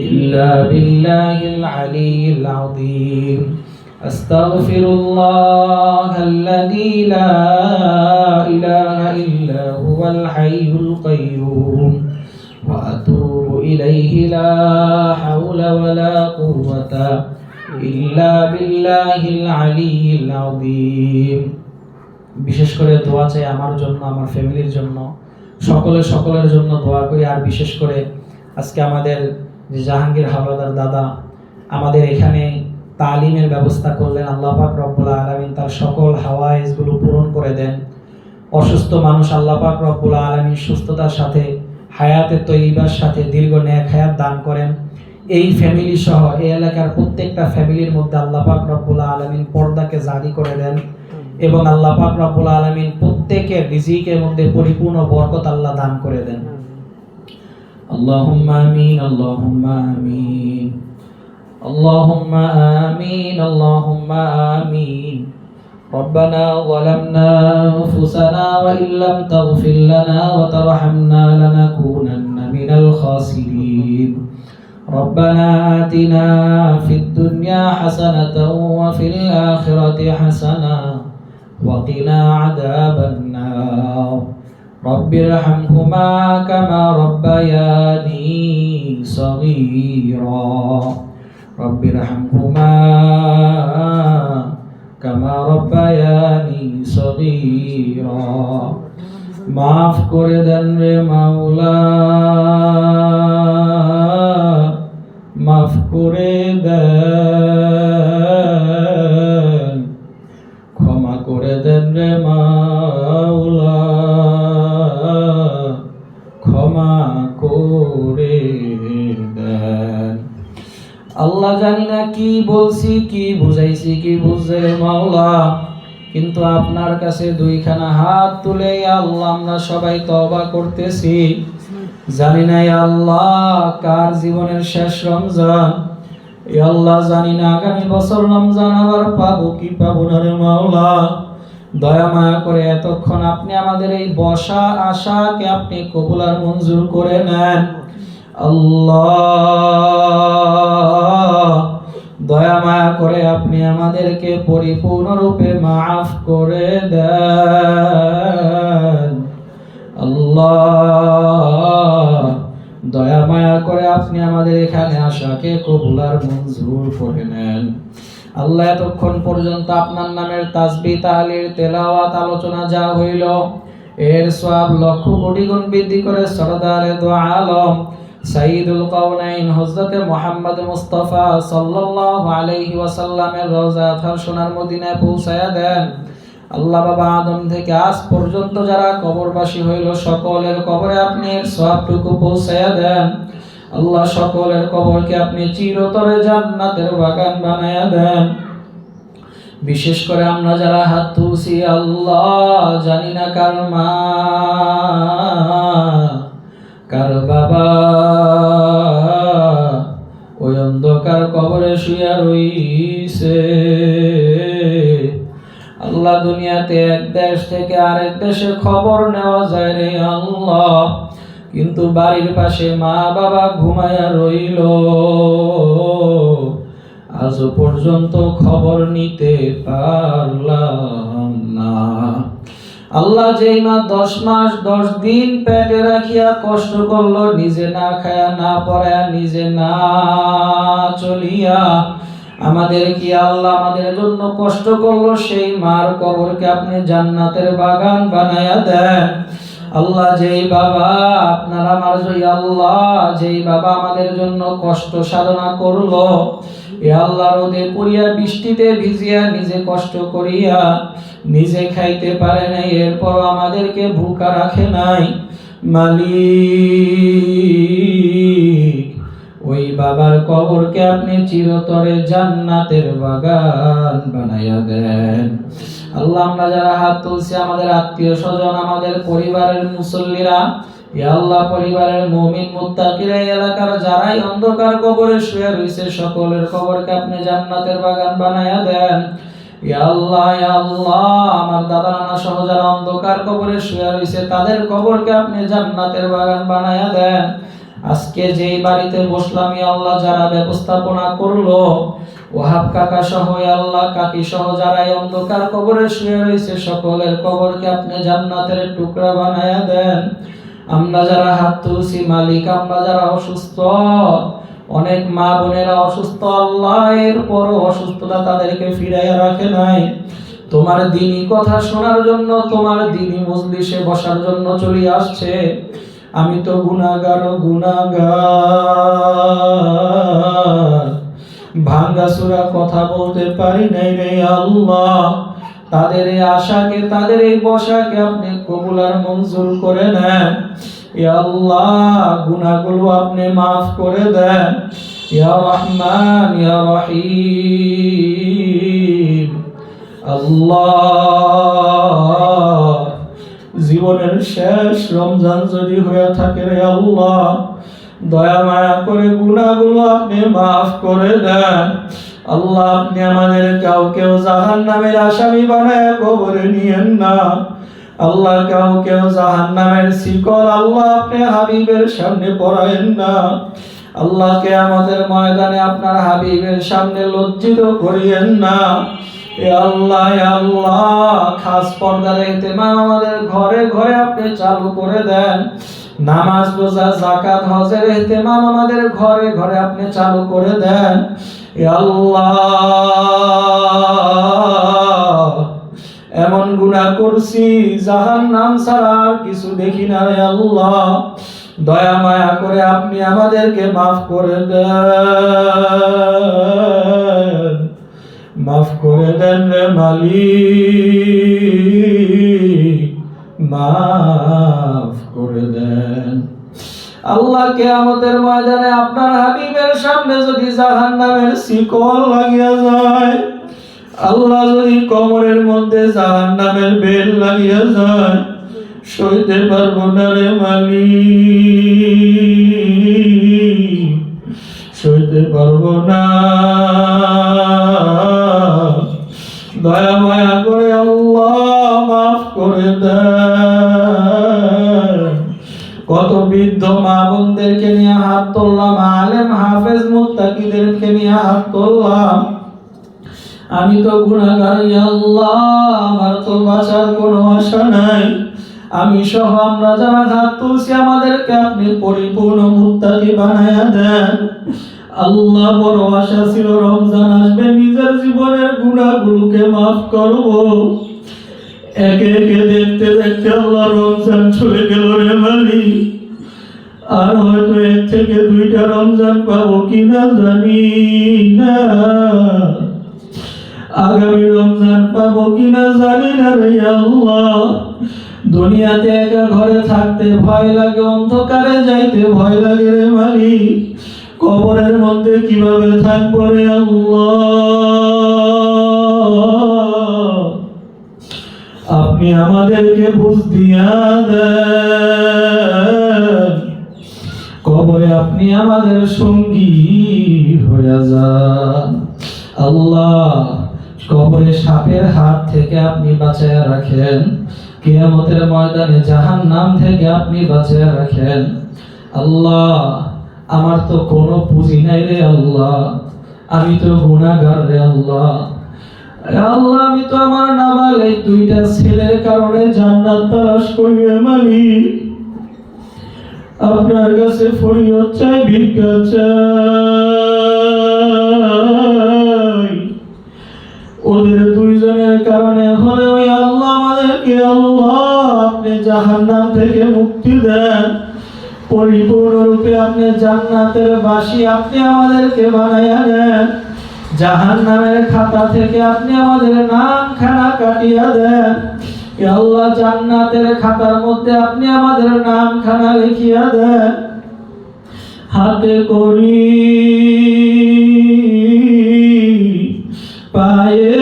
C: إلا بالله العلي العظيم. أستغفر الله الذي لا إله إلا هو الحي القيوم وأتوب إليه لا حول ولا قوة إلا بالله العلي العظيم. বিশেষ করে দোয়া চাই আমার জন্য, আমার ফ্যামিলির জন্য, সকলের জন্য দোয়া করি। আর বিশেষ করে আজকে আমাদের যে জাহাঙ্গীর হাওলাদার দাদা আমাদের এখানে
A: তালিমের ব্যবস্থা করলেন। আল্লাহ পাক রব্বুল আলামিন তার সকল হাওয়াইজগুলো পূরণ করে দেন। অসুস্থ মানুষ আল্লাহ পাক রব্বুল আলামিন সুস্থতার সাথে হায়াতে তৈয়বার সাথে দীর্ঘ নেক হায়াত দান করেন। এই ফ্যামিলি সহ এই এলাকার প্রত্যেকটা ফ্যামিলির মধ্যে আল্লাহ পাক রব্বুল আলামিন পর্দাকে জারি করে দেন এবং আল্লাহ পাক রব্বুল আলামিন প্রত্যেকের রিজিকের মধ্যে পরিপূর্ণ বরকত আল্লাহ দান করে দেন। আল্লাহুম্মা আমিন, আল্লাহুম্মা আমিন, আল্লাহুম্মা আমিন, আল্লাহুম্মা আমিন। ربنا ظلمنا أنفسنا وإن لم تغفر لنا وترحمنا لنكونن من الخاسرين. ربنا آتنا في الدنيا حسنة وفي الآخرة حسنة وقنا عذاب النار. رب ارحمهما كما ربياني صغيرا. رب ارحمهما كما ربياني صغيرا. মাফ করে দেন রে মাওলা, মাফ করে দেন, ক্ষমা করে দেন রে মাওলা, ক্ষমা করে দেন। আল্লাহ জানি না কি বলছি, কি বুঝাইছি, কি বুঝছে রে মাওলা, কিন্তু আপনার কাছে দুইখানা হাত তুলে আল্লাহ আমরা সবাই তওবা করতেছি। জানি না আল্লাহ কার জীবনের শেষ রমজান, আল্লাহ জানি না আগামী বছর রমজান আবার পাবো কি পাবো না রে মাওলা। দয়া মায়া করে এতক্ষণ আপনি আমাদের এই বসা আশাকে আপনি কবুল আর মঞ্জুর করে নেন। আল্লাহ দয়া মায়া করে আপনি আমাদেরকে পরিপূর্ণরূপে মাফ করে দেন। আল্লাহ দয়া মায়া করে আপনি আমাদের এখানে আশাকে কবুল আর মঞ্জুর করে নেন। আল্লাহ এতক্ষণ পর্যন্ত আপনার নামের তাসবিহ তাহলিল তেলাওয়াত আলোচনা যা হইল এর সওয়াব লক্ষ কোটি গুণ বৃদ্ধি করে সরদারে দো আলম সাইয়্যিদুল কাওনাইন হযরতে মুহাম্মদ মুস্তাফা সাল্লাল্লাহু আলাইহি ওয়াসাল্লামের রওজা আথার সোনার মদিনায় পৌঁছায়া দেন। আল্লাহ বাবা আদম থেকে আজ পর্যন্ত যারা কবরবাসী হইল সকলের কবরে আপনি এর সওয়াবটুকু পৌঁছায়া দেন। আল্লাহ সকলের কবরকে আপনি চিরতরে জান্নাতের বাগান বানায়া দেন। বিশেষ করে আমরা যারা হাত তুলছি আল্লাহ জানি না কার মা কার বাবা ওই অন্ধকার কবরে শুয়ে রইছে। আল্লাহ দুনিয়াতে এক দেশ থেকে আরেক দেশে খবর নেওয়া যায় রে আল্লাহ, কিন্তু বাড়ির পাশে মা বাবা ঘুমায়া রইল, আজ পর্যন্ত খবর নিতে পারলাম না। আল্লাহ যেই মা 10 মাস 10 দিন পেটে রাখিয়া কষ্ট করলো, নিজে না খায়া না পড়ায়া নিজে না চলিয়া আমাদের কি আল্লাহ আমাদের জন্য কষ্ট করলো, সেই মার কবরকে আপনি জান্নাতের বাগান বানায়া দেন। আল্লাহ যেই বাবা আপনার আমার জয় আল্লাহ যেই বাবা আমাদের জন্য কষ্ট সাধনা করলো, এ আল্লাহ রোদে পড়িয়া বৃষ্টিতে ভিজিয়া নিজে কষ্ট করিয়া নিজে খাইতে পারে নাই, এরপর আমাদেরকে ভুকা রাখে নাই। মালিক ওই বাবার কবরকে আপনি চিরতরে জান্নাতের বাগান বানাইয়া দেন। আল্লাহ আমরা যারা হাত তুলছি আমাদের আত্মীয় স্বজন আমাদের পরিবারের মুসল্লিরা, ইয়া আল্লাহ পরিবারের মুমিন মুত্তাকিরা এলাকার যারাই অন্ধকার কবরে শুয়ে রয়েছে সকলের কবরকে আপনি জান্নাতের বাগান বানায়া দেন। ইয়া আল্লাহ আমার দাদা নানা সহ যারা অন্ধকার কবরে শুয়ে রয়েছে তাদের কবরকে আপনি জান্নাতের বাগান বানায়া দেন। আজকে যেই বাড়িতে বসলাম ইয়া আল্লাহ যারা ব্যবস্থাপনা করলো ওয়াহাব কাকা সহ ইয়া আল্লাহ কাকি সহ যারা অন্ধকার কবরে শুয়ে রয়েছে সকলের কবরকে আপনি জান্নাতের টুকরা বানায়া দেন। আমরা যারা হাত তুলছি মালিক আমরা যারা অসুস্থ, অনেক মা বোনেরা অসুস্থ আল্লাহ এরপরও অসুস্থতা তাদেরকে ফিরাইয়া রাখে নাই, তোমার দ্বীনি কথা শোনার জন্য তোমার দ্বীনি মজলিসে বসার জন্য চলে আসছে। আমি তো গুনাহগার ভাঙ্গাচোরা কথা বলতে পারি নাই রে আল্লাহ, তাদের এই আশাকে, তাদের এই বসাকে আপনি কবুল আর মঞ্জুর করে নেন। ইয়া আল্লাহ, গুনাহগুলো আপনি মাফ করে দেন। ইয়া রহমান ইয়া রহিম। আল্লাহ, জীবনের শেষ রমজান যদি হয়ে থাকে রে আল্লাহ, দয়া মায়া করে গুনাহগুলো আপনি মাফ করে দেন। আল্লাহ, আপনি আমাদের কাউকেও জাহান্নামের আসামি বানায় কবরে নিয়েন না। আল্লাহ, কাউকেও জাহান্নামের শিকল আল্লাহ আপনি হাবিবের সামনে পরায়েন না। আল্লাহকে আমাদের ময়দানে আপনার হাবিবের সামনে লজ্জিত করিয়েন না। এ আল্লাহ, এ আল্লাহ, খাস পর্দার ইহতিমাম আমাদের ঘরে ঘরে আপনি চালু করে দেন। নামাজ, রোজা, যাকাত, হজের ইহতিমাম আমাদের ঘরে ঘরে আপনি চালু করে দেন। এ আল্লাহ, এমন গুনাহ করছি জাহান্নাম ছাড়া আর কিছু দেখি না রে আল্লাহ, দয়া মায়া করে আপনি আমাদেরকে মাফ করে দেন, মাফ করে দেন রে মালিক, মাফ করে দেন। আল্লাহ, কিয়ামতের ময়দানে আপনার হাবিবের সামনে যদি জাহান্নামের শিকল লাগিয়া যায়, আল্লাহ, যদি কোমরের মধ্যে জাহান্নামের বেল লাগিয়া যায়, সইতে পারবো না রে মালিক, সইতে পারবো না। দয়া মায়া করে আল্লাহ মাফ করে দেন। কত বৃদ্ধ মা বোনদেরকে নিয়ে হাত তুললাম, আলেম হাফেজ মুত্তাকিদেরকে নিয়ে হাত তুললাম। আমি তো গুনাহগার আল্লাহ, আমার তো বাঁচার কোনো আশা নাই। আমি সহ আমরা যারা হাত তুলছি আমাদেরকে আপনি পরিপূর্ণ মুত্তাকি বানায়া দেন। আল্লাহ, বড় আশা ছিল রমজান আসবে, নিজের জীবনের গুনাহগুলোকে মাফ করব। একে একে দেখতে দেখতে আল্লাহ রমজান চলে গেল রে মালিক। আর হয়তো এক থেকে দুইটা রমজান পাবো কিনা জানি না, আগামী রমজান পাবো কিনা জানি না রে আল্লাহ। দুনিয়াতে একা ঘরে থাকতে ভয় লাগে, অন্ধকারে যাইতে ভয় লাগে রে মালিক। কবরের মধ্যে কিভাবে থাকবো রে আল্লাহ, আপনি আমাদেরকে বুঝ দিয়া দেন। কবরে আপনি আমাদের সঙ্গী হয়ে যান। আল্লাহ, কবরে সাপের হাত থেকে আপনি বাঁচায়া রাখেন। কিয়ামতের ময়দানে জাহান্নাম থেকে আপনি বাঁচায়া রাখেন। আল্লাহ, আমার তো কোনো পুঁজি নাই রে আল্লাহ, আমি তো গুনাহগার রে আল্লাহ। আল্লাহ, আমি তো আমার নাবালেগ দুইটা ছেলের কারণে জান্নাত তালাশ করি রে মালিক। আপনার কাছে ফরিয়াদ চাই, ভিক্ষা চাই। ওদের দুইজনের কারণে হলেও আল্লাহ আমাদেরকে, আল্লাহ, আপনি জাহান্নাম থেকে মুক্তি দেন। পরিপূর্ণরূপে আপনি জান্নাতের বাসী আপনি আমাদেরকে বানাইয়া দেন। জাহান্নামের খাতা থেকে আপনি আমাদের নাম খানা কাটিয়া দেন। ইয়া আল্লাহ, জান্নাতের খাতার মধ্যে আপনি আমাদের নাম খানা লিখিয়া দেন। হাতে করি পায়ে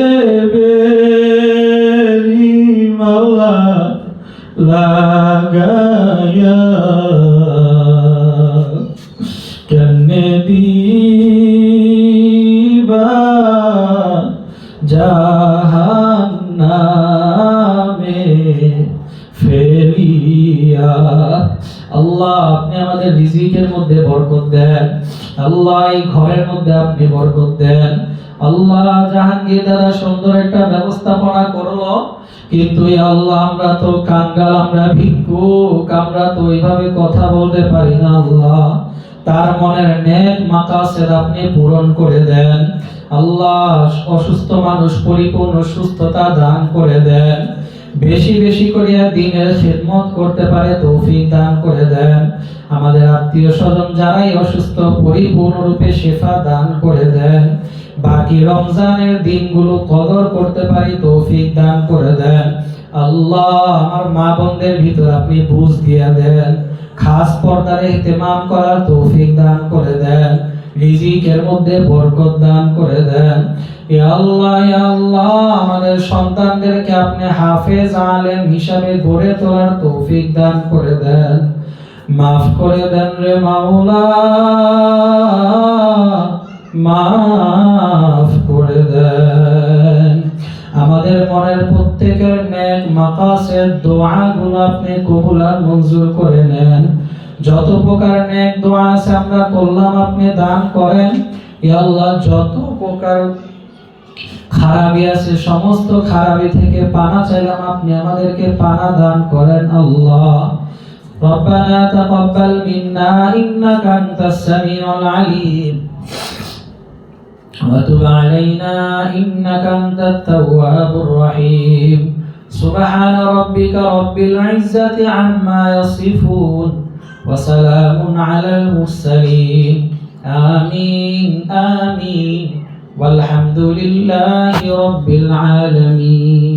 A: বেরি মাওলা লাগায়া কেনে দিবা জাহান্নামে ফেলিয়া। আল্লাহ, আপনি আমাদের রিজিকের মধ্যে বরকত দেন। আল্লাহ, এই ঘরের মধ্যে আপনি বরকত দেন। আল্লাহ, জাহাঙ্গীর দাদা সুন্দর একটা ব্যবস্থাপনা করলো, কিন্তু আল্লাহ আমরা তো কাঙ্গাল, আমরা ভিক্ষুক, আমরা তো ওইভাবে কথা বলতে পারি না। আল্লাহ, তার মনের নেক মাকাসেদ আপনি পূরণ করে দেন। আল্লাহ, অসুস্থ মানুষ পরিপূর্ণ সুস্থতা দান করে দেন।
D: বেশি বেশি করিয়া দিনের খিদমত করতে পারে তৌফিক দান করে দেন। আমাদের আত্মীয় স্বজন যারাই অসুস্থ পরিপূর্ণরূপে শিফা দান করে দেন। বাকি রমজানের দিনগুলো কদর করতে পারি তৌফিক দান করে দেন। আল্লাহ, আমার মা বোনদের ভিতর আপনি বুঝ দিয়া দেন, খাস পর্দার ইহতিমাম করার তৌফিক দান করে দেন, রিজিকের মধ্যে বরকত দান করে দেন। ইয়া আল্লাহ, ইয়া আল্লাহ, আমাদের সন্তানদেরকে আপনি হাফেজ আলেম হিসাবে গড়ে তোলার তৌফিক দান করে দেন। মাফ করে দেন রে মাওলা, মাফ করে দেন। আমাদের মনের প্রত্যেকের নেক মাকাসেদ দোয়াগুলো আপনি কবুল আর মঞ্জুর করে নেন। যত প্রকার নেক দোয়া আছে আমরা করলাম আপনি দান করেন। ইয়া আল্লাহ, যত প্রকার খারাপি আছে সমস্ত খারাপি থেকে পানা চাইলাম আপনি আমাদেরকে পানা দান করেন। আল্লাহ, রব্বানা তাকাব্বাল মিন্না ইন্নাকা আনতাস সামিউল আলিম وتب علينا إنك أنت التواب الرحيم سبحان ربك رب العزة عما يصفون وسلام على المرسلين آمين آمين والحمد لله رب العالمين.